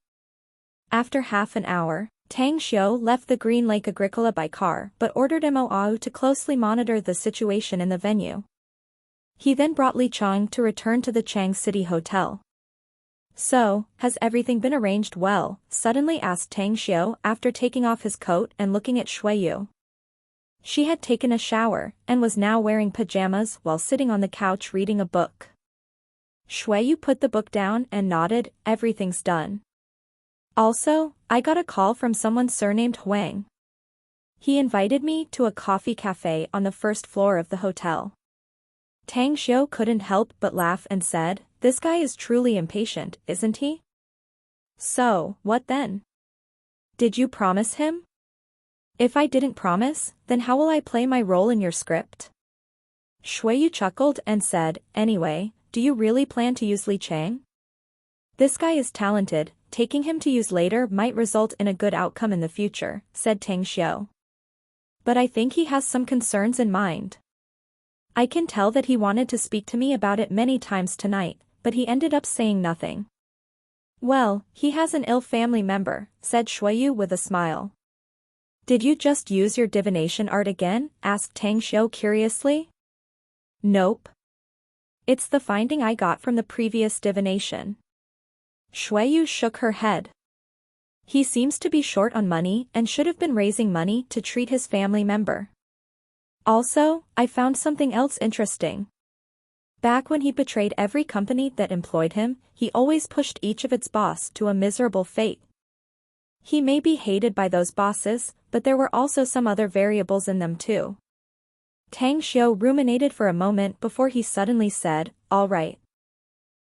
After half an hour, Tang Xiu left the Green Lake Agricola by car but ordered Mo to closely monitor the situation in the venue. He then brought Li Chang to return to the Chang City Hotel. So, has everything been arranged well? Suddenly asked Tang Xiu after taking off his coat and looking at Shui Yu. She had taken a shower and was now wearing pajamas while sitting on the couch reading a book. Shui Yu put the book down and nodded, everything's done. Also, I got a call from someone surnamed Huang. He invited me to a coffee cafe on the first floor of the hotel. Tang Xiu couldn't help but laugh and said, this guy is truly impatient, isn't he? So, what then? Did you promise him? If I didn't promise, then how will I play my role in your script? Shuiyu chuckled and said, anyway, do you really plan to use Li Chang? This guy is talented, taking him to use later might result in a good outcome in the future, said Tang Xiao. But I think he has some concerns in mind. I can tell that he wanted to speak to me about it many times tonight, but he ended up saying nothing. Well, he has an ill family member, said Shuiyu with a smile. Did you just use your divination art again? Asked Tang Xiao curiously. Nope. It's the finding I got from the previous divination. Shuiyu shook her head. He seems to be short on money and should have been raising money to treat his family member. Also, I found something else interesting. Back when he betrayed every company that employed him, he always pushed each of its boss to a miserable fate. He may be hated by those bosses, but there were also some other variables in them too. Tang Xiao ruminated for a moment before he suddenly said, all right.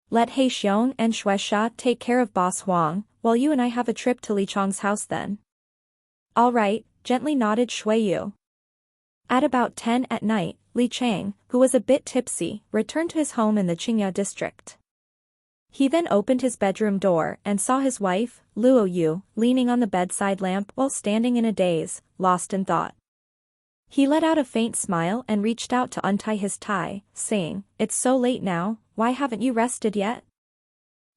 Let He Xiong and Shueisha take care of Boss Huang, while you and I have a trip to Li Chang's house then. All right, gently nodded Shuiyu. At about 10 at night, Li Chang, who was a bit tipsy, returned to his home in the Qingya district. He then opened his bedroom door and saw his wife, Luo Yu, leaning on the bedside lamp while standing in a daze, lost in thought. He let out a faint smile and reached out to untie his tie, saying, it's so late now, why haven't you rested yet?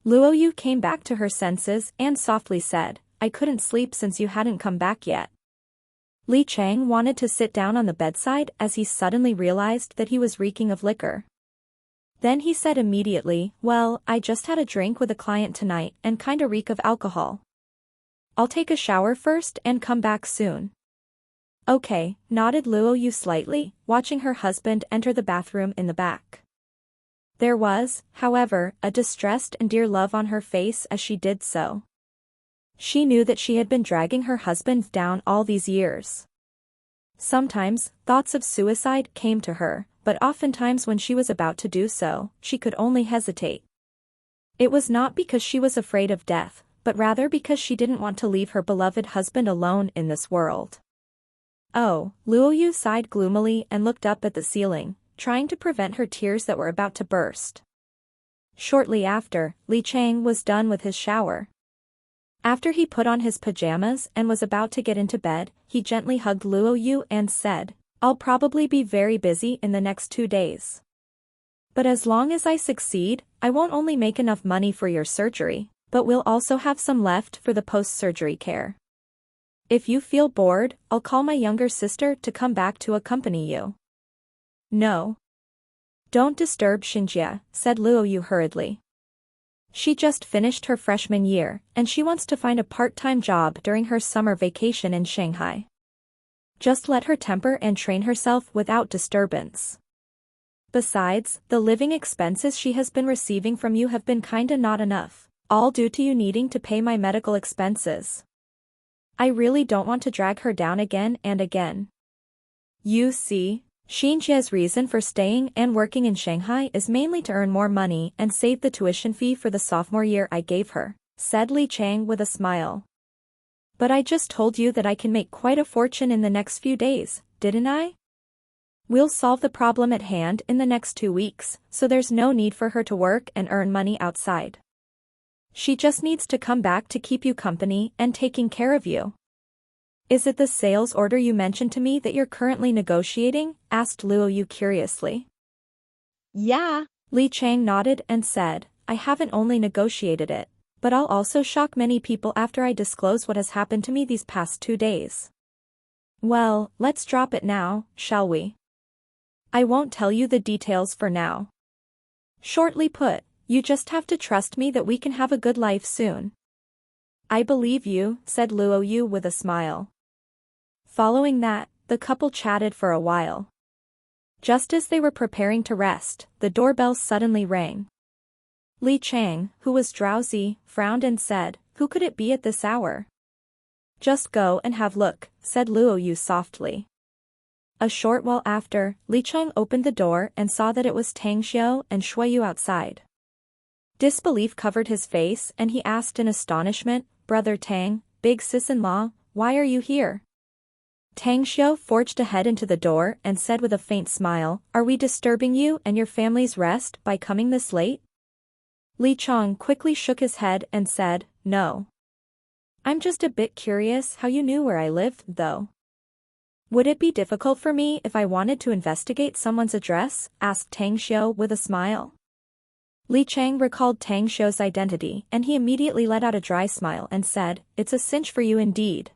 Luo Yu came back to her senses and softly said, I couldn't sleep since you hadn't come back yet. Li Chang wanted to sit down on the bedside as he suddenly realized that he was reeking of liquor. Then he said immediately, well, I just had a drink with a client tonight and kinda reek of alcohol. I'll take a shower first and come back soon. Okay, nodded Luo Yu slightly, watching her husband enter the bathroom in the back. There was, however, a distressed and dear love on her face as she did so. She knew that she had been dragging her husband down all these years. Sometimes, thoughts of suicide came to her, but oftentimes when she was about to do so, she could only hesitate. It was not because she was afraid of death, but rather because she didn't want to leave her beloved husband alone in this world. Oh, Luo Yu sighed gloomily and looked up at the ceiling, trying to prevent her tears that were about to burst. Shortly after, Li Chang was done with his shower. After he put on his pajamas and was about to get into bed, he gently hugged Luo Yu and said, I'll probably be very busy in the next 2 days. But as long as I succeed, I won't only make enough money for your surgery, but we'll also have some left for the post-surgery care. If you feel bored, I'll call my younger sister to come back to accompany you. No. Don't disturb Xinjie, said Luo Yu hurriedly. She just finished her freshman year, and she wants to find a part-time job during her summer vacation in Shanghai. Just let her temper and train herself without disturbance. Besides, the living expenses she has been receiving from you have been kinda not enough, all due to you needing to pay my medical expenses. I really don't want to drag her down again and again. You see, Xinjie's reason for staying and working in Shanghai is mainly to earn more money and save the tuition fee for the sophomore year I gave her, said Li Chang with a smile. But I just told you that I can make quite a fortune in the next few days, didn't I? We'll solve the problem at hand in the next 2 weeks, so there's no need for her to work and earn money outside. She just needs to come back to keep you company and taking care of you. Is it the sales order you mentioned to me that you're currently negotiating? Asked Luo Yu curiously.
Yeah.
Li Chang nodded and said, I haven't only negotiated it, but I'll also shock many people after I disclose what has happened to me these past 2 days. Well, let's drop it now, shall we? I won't tell you the details for now. Shortly put, you just have to trust me that we can have a good life soon. I believe you, said Luo Yu with a smile. Following that, the couple chatted for a while. Just as they were preparing to rest, the doorbell suddenly rang. Li Chang, who was drowsy, frowned and said, who could it be at this hour? Just go and have a look, said Luo Yu softly. A short while after, Li Chang opened the door and saw that it was Tang Xiao and Shuiyu outside. Disbelief covered his face and he asked in astonishment, "Brother Tang, big sis-in-law, why are you here?" Tang Xiu forged ahead into the door and said with a faint smile, "Are we disturbing you and your family's rest by coming this late?" Li Chong quickly shook his head and said, "No. I'm just a bit curious how you knew where I lived, though." "Would it be difficult for me if I wanted to investigate someone's address?" asked Tang Xiu with a smile. Li Chang recalled Tang Xiu's identity and he immediately let out a dry smile and said, "It's a cinch for you indeed."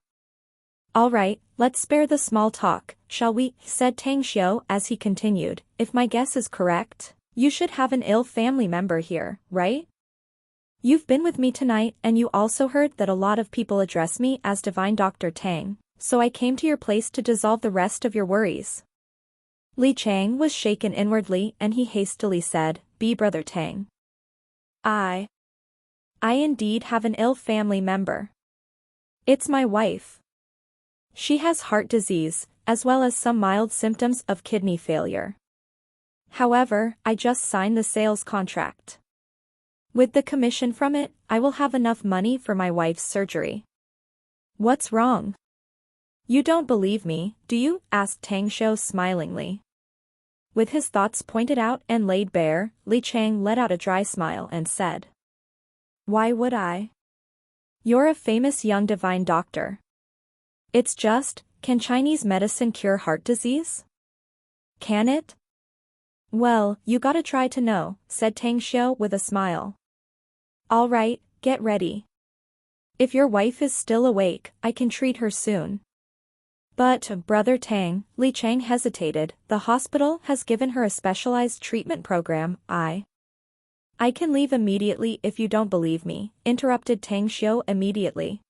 "All right, let's spare the small talk, shall we?" said Tang Xiu as he continued, "If my guess is correct, you should have an ill family member here, right? You've been with me tonight and you also heard that a lot of people address me as Divine Dr. Tang, so I came to your place to dissolve the rest of your worries." Li Chang was shaken inwardly and he hastily said, "Be Brother Tang. I indeed have an ill family member. It's my wife. She has heart disease, as well as some mild symptoms of kidney failure. However, I just signed the sales contract. With the commission from it, I will have enough money for my wife's surgery." "What's wrong? You don't believe me, do you?" asked Tang Xiu smilingly. With his thoughts pointed out and laid bare, Li Chang let out a dry smile and said, "Why would I? You're a famous young divine doctor. It's just, can Chinese medicine cure heart disease? Can it?" "Well, you gotta try to know," said Tang Xiu with a smile. "All right, get ready. If your wife is still awake, I can treat her soon." "But, Brother Tang," Li Chang hesitated, "the hospital has given her a specialized treatment program. I can leave immediately if you don't believe me," interrupted Tang Xiu immediately.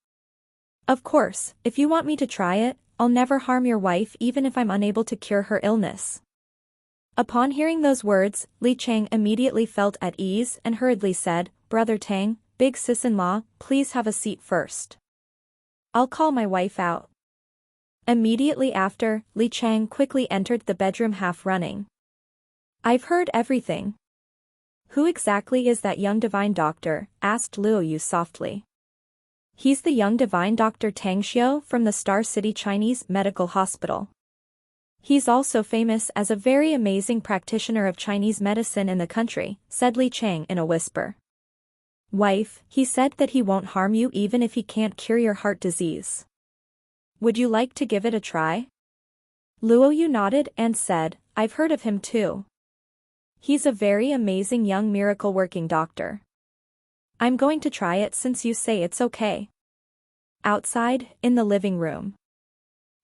"Of course, if you want me to try it, I'll never harm your wife even if I'm unable to cure her illness." Upon hearing those words, Li Chang immediately felt at ease and hurriedly said, "Brother Tang, big sis-in-law, please have a seat first. I'll call my wife out." Immediately after, Li Chang quickly entered the bedroom half running. "I've heard everything. Who exactly is that young divine doctor?" asked Luo Yu softly. "He's the young divine Dr. Tang Xiu from the Star City Chinese Medical Hospital. He's also famous as a very amazing practitioner of Chinese medicine in the country," said Li Chang in a whisper. "Wife, he said that he won't harm you even if he can't cure your heart disease. Would you like to give it a try?" Luo Yu nodded and said, "I've heard of him too. He's a very amazing young miracle-working doctor. I'm going to try it since you say it's okay." Outside, in the living room,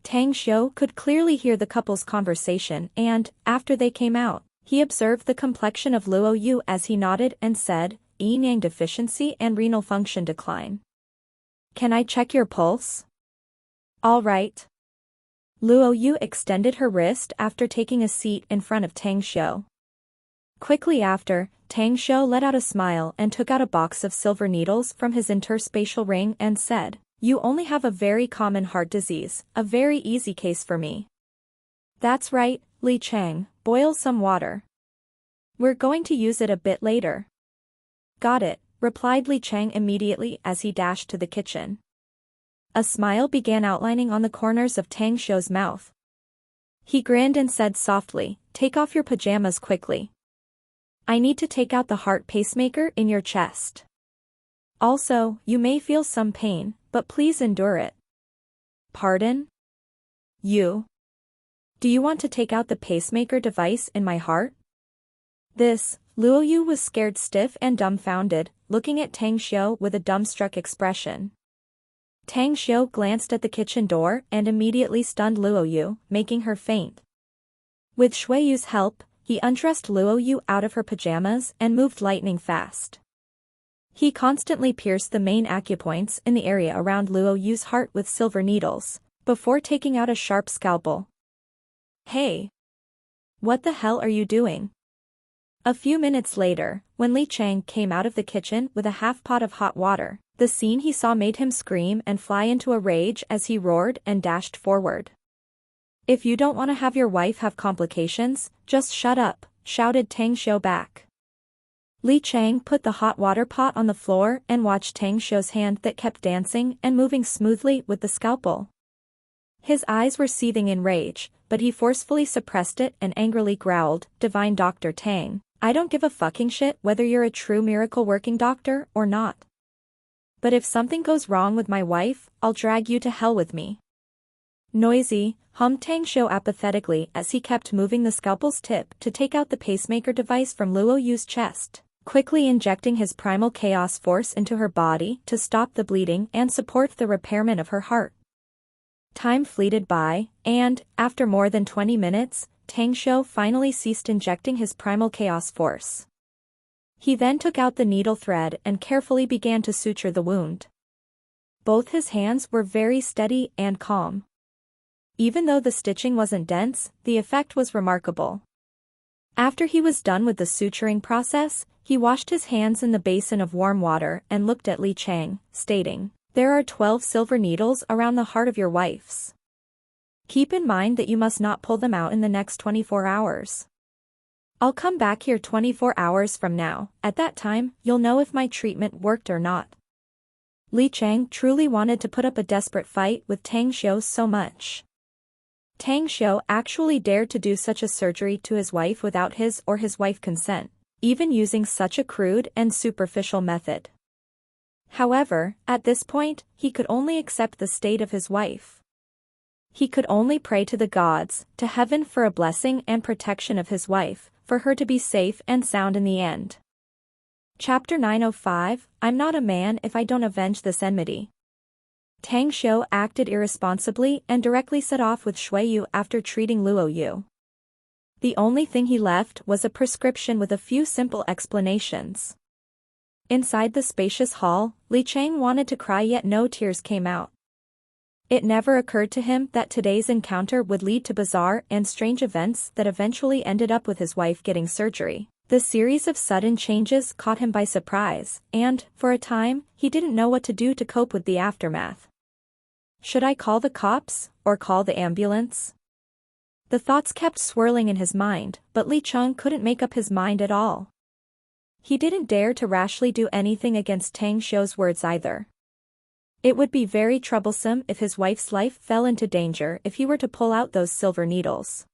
Tang Xiu could clearly hear the couple's conversation and, after they came out, he observed the complexion of Luo Yu as he nodded and said, "Yin-yang deficiency and renal function decline. Can I check your pulse?" "All right." Luo Yu extended her wrist after taking a seat in front of Tang Xiu. Quickly after, Tang Xiu let out a smile and took out a box of silver needles from his interspatial ring and said, "You only have a very common heart disease, a very easy case for me." "That's right, Li Chang, boil some water. We're going to use it a bit later." "Got it," replied Li Chang immediately as he dashed to the kitchen. A smile began outlining on the corners of Tang Xiu's mouth. He grinned and said softly, "Take off your pajamas quickly. I need to take out the heart pacemaker in your chest. Also, you may feel some pain, but please endure it." "Pardon? You? Do you want to take out the pacemaker device in my heart?" Luo Yu was scared stiff and dumbfounded, looking at Tang Xiu with a dumbstruck expression. Tang Xiu glanced at the kitchen door and immediately stunned Luo Yu, making her faint. With Shui Yu's help, he undressed Luo Yu out of her pajamas and moved lightning fast. He constantly pierced the main acupoints in the area around Luo Yu's heart with silver needles, before taking out a sharp scalpel. "Hey! What the hell are you doing?" A few minutes later, when Li Chang came out of the kitchen with a half pot of hot water, the scene he saw made him scream and fly into a rage as he roared and dashed forward. "If you don't want to have your wife have complications, just shut up," shouted Tang Xiu back. Li Chang put the hot water pot on the floor and watched Tang Xiu's hand that kept dancing and moving smoothly with the scalpel. His eyes were seething in rage, but he forcefully suppressed it and angrily growled, "Divine Dr. Tang, I don't give a fucking shit whether you're a true miracle-working doctor or not. But if something goes wrong with my wife, I'll drag you to hell with me." "Noisy," hummed Tang Xiu apathetically as he kept moving the scalpel's tip to take out the pacemaker device from Luo Yu's chest, quickly injecting his primal chaos force into her body to stop the bleeding and support the repairment of her heart. Time fleeted by, and, after more than 20 minutes, Tang Xiu finally ceased injecting his primal chaos force. He then took out the needle thread and carefully began to suture the wound. Both his hands were very steady and calm. Even though the stitching wasn't dense, the effect was remarkable. After he was done with the suturing process, he washed his hands in the basin of warm water and looked at Li Chang, stating, "There are 12 silver needles around the heart of your wife's. Keep in mind that you must not pull them out in the next 24 hours. I'll come back here 24 hours from now. At that time, you'll know if my treatment worked or not." Li Chang truly wanted to put up a desperate fight with Tang Xiu so much. Tang Xiu actually dared to do such a surgery to his wife without his or his wife's consent, even using such a crude and superficial method. However, at this point, he could only accept the state of his wife. He could only pray to the gods, to heaven for a blessing and protection of his wife, for her to be safe and sound in the end. Chapter 905, I'm not a man if I don't avenge this enmity. Tang Xiu acted irresponsibly and directly set off with Shui Yu after treating Luo Yu. The only thing he left was a prescription with a few simple explanations. Inside the spacious hall, Li Chang wanted to cry yet no tears came out. It never occurred to him that today's encounter would lead to bizarre and strange events that eventually ended up with his wife getting surgery. The series of sudden changes caught him by surprise, and, for a time, he didn't know what to do to cope with the aftermath. Should I call the cops, or call the ambulance? The thoughts kept swirling in his mind, but Li Chang couldn't make up his mind at all. He didn't dare to rashly do anything against Tang Xiu's words either. It would be very troublesome if his wife's life fell into danger if he were to pull out those silver needles.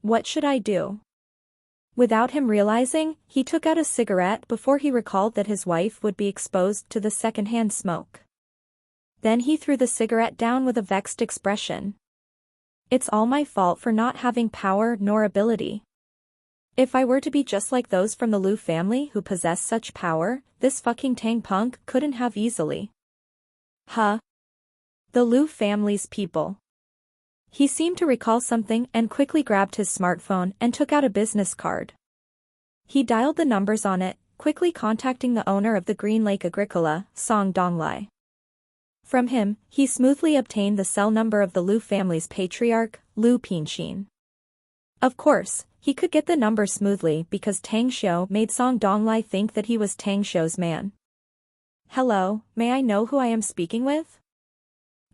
What should I do? Without him realizing, he took out a cigarette before he recalled that his wife would be exposed to the secondhand smoke. Then he threw the cigarette down with a vexed expression. It's all my fault for not having power nor ability. If I were to be just like those from the Lu family who possess such power, this fucking Tang punk couldn't have easily. Huh? The Lu family's people. He seemed to recall something and quickly grabbed his smartphone and took out a business card. He dialed the numbers on it, quickly contacting the owner of the Green Lake Agricola, Song Donglai. From him, he smoothly obtained the cell number of the Lu family's patriarch, Lu Pinxin. Of course, he could get the number smoothly because Tang Xiu made Song Donglai think that he was Tang Xiu's man. "Hello, may I know who I am speaking with?"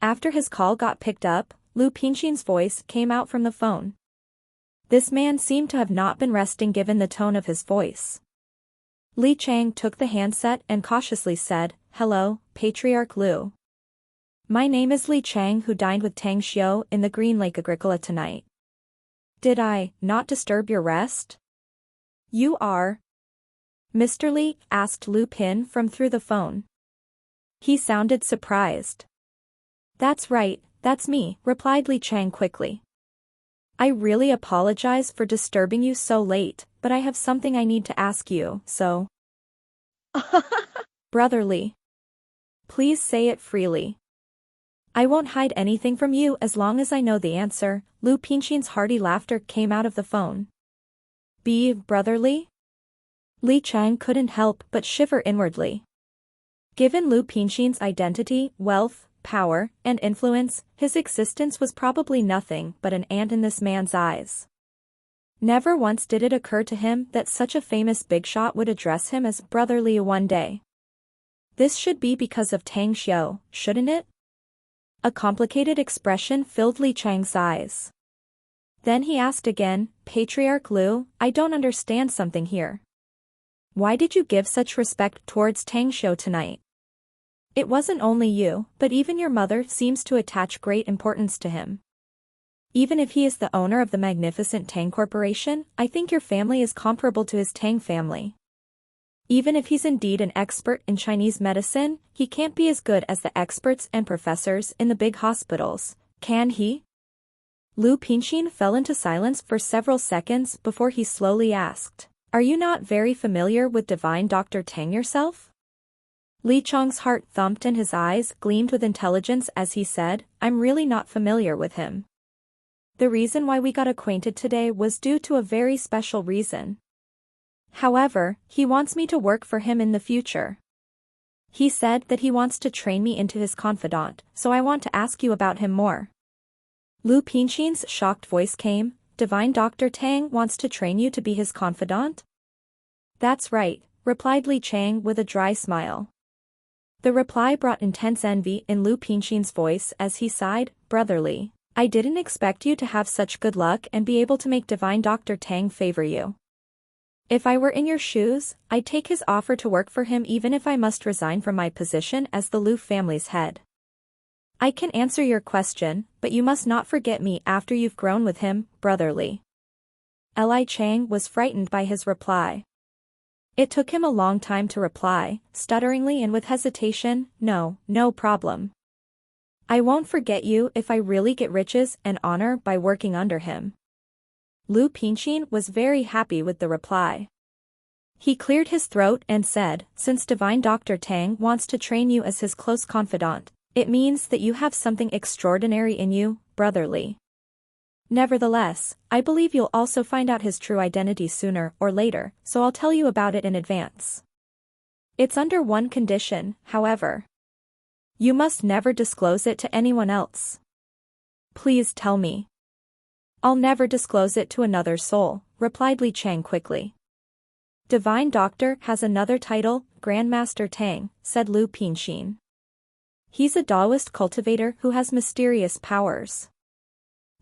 After his call got picked up, Lu Pinxin's voice came out from the phone. This man seemed to have not been resting given the tone of his voice. Li Chang took the handset and cautiously said, "Hello, Patriarch Lu. My name is Li Chang who dined with Tang Xiu in the Green Lake Agricola tonight. Did I not disturb your rest?" "You are Mr. Li?" asked Lu Pin from through the phone. He sounded surprised. "That's right, that's me," replied Li Chang quickly. "I really apologize for disturbing you so late, but I have something I need to ask you, so." "Brother Li. Please say it freely. I won't hide anything from you as long as I know the answer." Lu Pinxin's hearty laughter came out of the phone. "Be brotherly?" Li Chang couldn't help but shiver inwardly. Given Lu Pinxin's identity, wealth, power, and influence, his existence was probably nothing but an ant in this man's eyes. Never once did it occur to him that such a famous bigshot would address him as brotherly one day. This should be because of Tang Xiu, shouldn't it? A complicated expression filled Li Chang's eyes. Then he asked again, "Patriarch Lu, I don't understand something here. Why did you give such respect towards Tang Xiu tonight? It wasn't only you, but even your mother seems to attach great importance to him. Even if he is the owner of the magnificent Tang Corporation, I think your family is comparable to his Tang family. Even if he's indeed an expert in Chinese medicine, he can't be as good as the experts and professors in the big hospitals, can he? Lu Pinxin fell into silence for several seconds before he slowly asked, "Are you not very familiar with divine Dr. Tang yourself?" Li Chong's heart thumped and his eyes gleamed with intelligence as he said, "I'm really not familiar with him. The reason why we got acquainted today was due to a very special reason. However, he wants me to work for him in the future. He said that he wants to train me into his confidant, so I want to ask you about him more." Lu Pinxin's shocked voice came, "Divine Dr. Tang wants to train you to be his confidant?" "That's right," replied Li Chang with a dry smile. The reply brought intense envy in Lu Pinxin's voice as he sighed, "Brotherly, I didn't expect you to have such good luck and be able to make divine Dr. Tang favor you. If I were in your shoes, I'd take his offer to work for him even if I must resign from my position as the Lu family's head. I can answer your question, but you must not forget me after you've grown with him, brotherly." Li Chang was frightened by his reply. It took him a long time to reply, stutteringly and with hesitation, "No problem. I won't forget you if I really get riches and honor by working under him." Lu Pinxin was very happy with the reply. He cleared his throat and said, "Since divine Dr. Tang wants to train you as his close confidant, it means that you have something extraordinary in you, brotherly. Nevertheless, I believe you'll also find out his true identity sooner or later, so I'll tell you about it in advance. It's under one condition, however. You must never disclose it to anyone else." "Please tell me." "I'll never disclose it to another soul," replied Li Chang quickly. "Divine Doctor has another title, Grandmaster Tang," said Lu Pinxin. "He's a Taoist cultivator who has mysterious powers.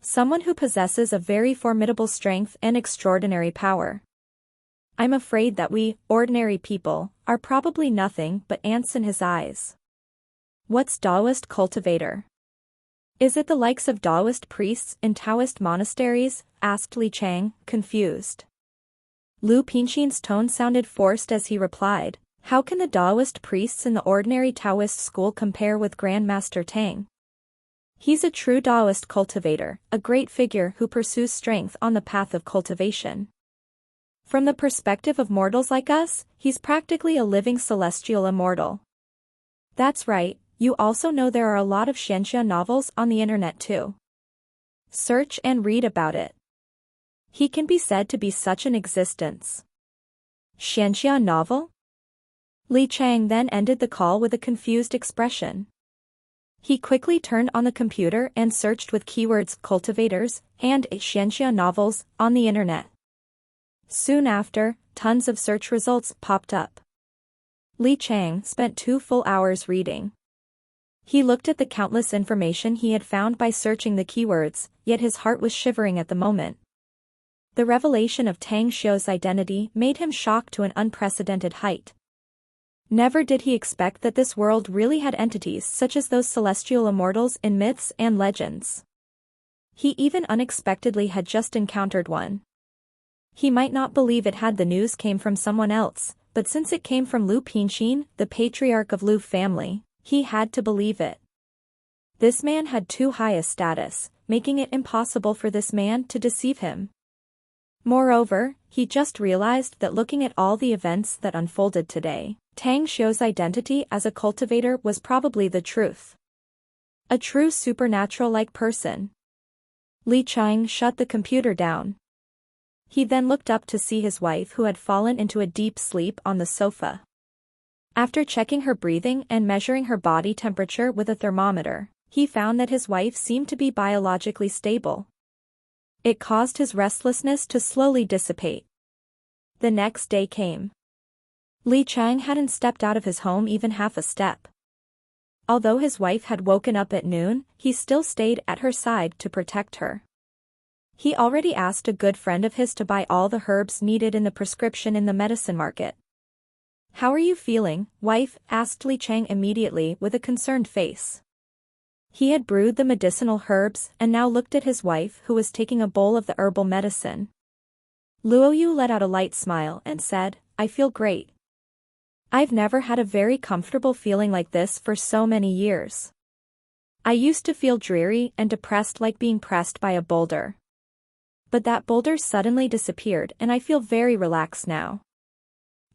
Someone who possesses a very formidable strength and extraordinary power. I'm afraid that we, ordinary people, are probably nothing but ants in his eyes." "What's Taoist cultivator? Is it the likes of Taoist priests in Taoist monasteries?" asked Li Chang, confused. Lu Pinxin's tone sounded forced as he replied, "How can the Taoist priests in the ordinary Taoist school compare with Grandmaster Tang? He's a true Taoist cultivator, a great figure who pursues strength on the path of cultivation. From the perspective of mortals like us, he's practically a living celestial immortal." "That's right. You also know there are a lot of Xianxia novels on the internet too. Search and read about it. He can be said to be such an existence." "Xianxia novel?" Li Chang then ended the call with a confused expression. He quickly turned on the computer and searched with keywords cultivators and Xianxia novels on the internet. Soon after, tons of search results popped up. Li Chang spent 2 full hours reading. He looked at the countless information he had found by searching the keywords, yet his heart was shivering at the moment. The revelation of Tang Xiu's identity made him shocked to an unprecedented height. Never did he expect that this world really had entities such as those celestial immortals in myths and legends. He even unexpectedly had just encountered one. He might not believe it had the news came from someone else, but since it came from Lu Pinxin, the patriarch of Lu family, he had to believe it. This man had too high a status, making it impossible for this man to deceive him. Moreover, he just realized that looking at all the events that unfolded today, Tang Xiu's identity as a cultivator was probably the truth. A true supernatural-like person. Li Chang shut the computer down. He then looked up to see his wife who had fallen into a deep sleep on the sofa. After checking her breathing and measuring her body temperature with a thermometer, he found that his wife seemed to be biologically stable. It caused his restlessness to slowly dissipate. The next day came. Li Chang hadn't stepped out of his home even half a step. Although his wife had woken up at noon, he still stayed at her side to protect her. He already asked a good friend of his to buy all the herbs needed in the prescription in the medicine market. How are you feeling, wife? Asked Li Chang immediately with a concerned face. He had brewed the medicinal herbs and now looked at his wife who was taking a bowl of the herbal medicine. Luo Yu let out a light smile and said, I feel great. I've never had a very comfortable feeling like this for so many years. I used to feel dreary and depressed like being pressed by a boulder. But that boulder suddenly disappeared and I feel very relaxed now.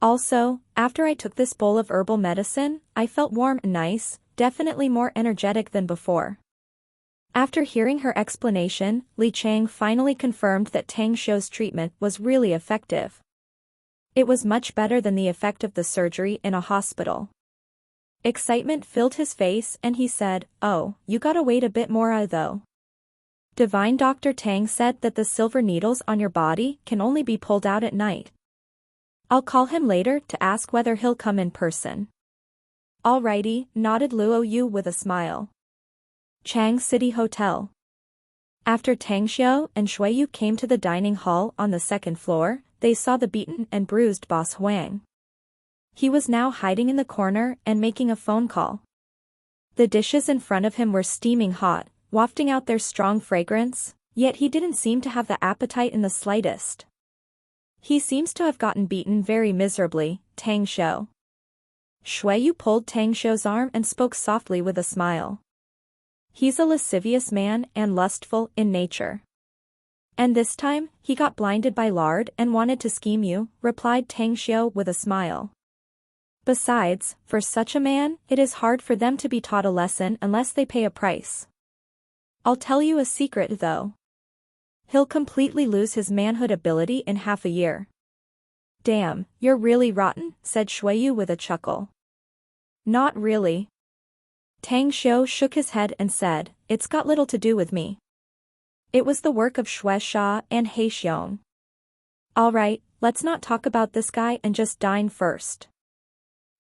Also, after I took this bowl of herbal medicine, I felt warm and nice, definitely more energetic than before. After hearing her explanation, Li Chang finally confirmed that Tang Xiu's treatment was really effective. It was much better than the effect of the surgery in a hospital. Excitement filled his face and he said, oh, you gotta wait a bit more though. Divine Dr. Tang said that the silver needles on your body can only be pulled out at night. I'll call him later to ask whether he'll come in person. Alrighty, nodded Luo Yu with a smile. Chang City Hotel. After Tang Xiu and Shui Yu came to the dining hall on the second floor, they saw the beaten and bruised boss Huang. He was now hiding in the corner and making a phone call. The dishes in front of him were steaming hot, wafting out their strong fragrance, yet he didn't seem to have the appetite in the slightest. He seems to have gotten beaten very miserably, Tang Xiu. Shui Yu pulled Tang Xiu's arm and spoke softly with a smile. He's a lascivious man and lustful in nature. And this time, he got blinded by lard and wanted to scheme you, replied Tang Xiu with a smile. Besides, for such a man, it is hard for them to be taught a lesson unless they pay a price. I'll tell you a secret though. He'll completely lose his manhood ability in half a year. Damn, you're really rotten, said Shui Yu with a chuckle. Not really. Tang Xiu shook his head and said, it's got little to do with me. It was the work of Xue Sha and He Xiong. Alright, let's not talk about this guy and just dine first.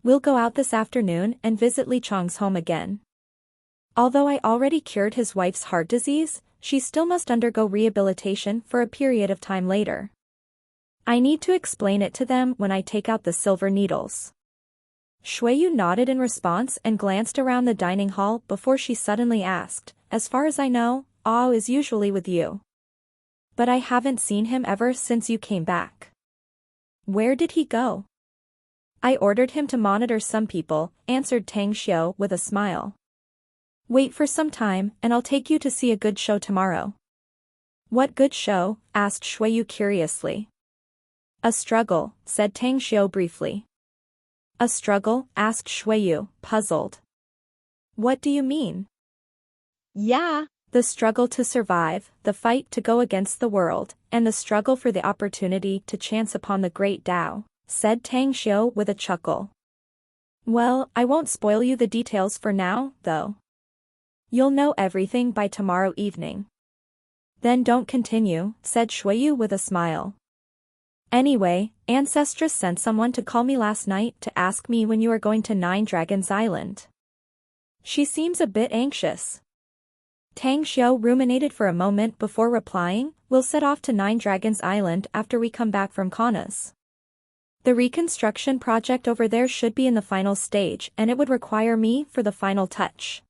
We'll go out this afternoon and visit Li Chang's home again. Although I already cured his wife's heart disease, she still must undergo rehabilitation for a period of time later. I need to explain it to them when I take out the silver needles. Shui Yu nodded in response and glanced around the dining hall before she suddenly asked, as far as I know, Ao is usually with you. But I haven't seen him ever since you came back. Where did he go? I ordered him to monitor some people, answered Tang Xiu with a smile. Wait for some time and I'll take you to see a good show tomorrow. What good show? Asked Shui Yu curiously. A struggle, said Tang Xiu briefly. A struggle? Asked Shui Yu, puzzled. What do you mean?
Yeah.
The struggle to survive, the fight to go against the world, and the struggle for the opportunity to chance upon the great Tao, said Tang Xiu with a chuckle. Well, I won't spoil you the details for now, though. You'll know everything by tomorrow evening. Then don't continue, said Shui Yu with a smile. Anyway, Ancestress sent someone to call me last night to ask me when you are going to Nine Dragons Island. She seems a bit anxious. Tang Xiu ruminated for a moment before replying, we'll set off to Nine Dragons Island after we come back from Kaunas. The reconstruction project over there should be in the final stage and it would require me for the final touch.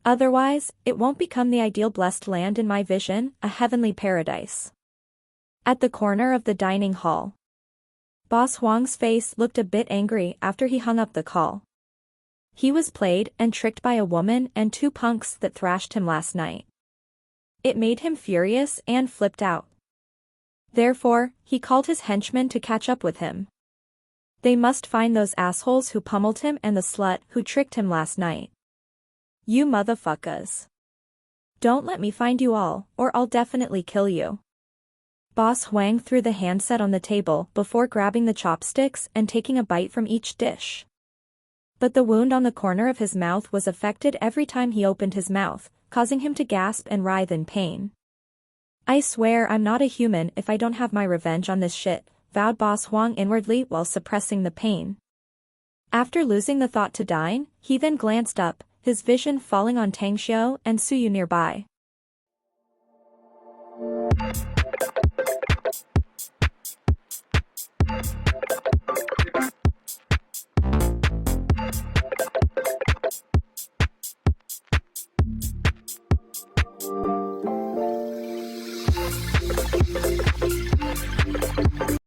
Otherwise, it won't become the ideal blessed land in my vision, a heavenly paradise. At the corner of the dining hall. Boss Huang's face looked a bit angry after he hung up the call. He was played and tricked by a woman and two punks that thrashed him last night. It made him furious and flipped out. Therefore, he called his henchmen to catch up with him. They must find those assholes who pummeled him and the slut who tricked him last night. You motherfuckers. Don't let me find you all, or I'll definitely kill you. Boss Huang threw the handset on the table before grabbing the chopsticks and taking a bite from each dish. But the wound on the corner of his mouth was affected every time he opened his mouth, causing him to gasp and writhe in pain. I swear I'm not a human if I don't have my revenge on this shit, vowed Boss Huang inwardly while suppressing the pain. After losing the thought to dine, he then glanced up, his vision falling on Tang Xiu and Suyu nearby.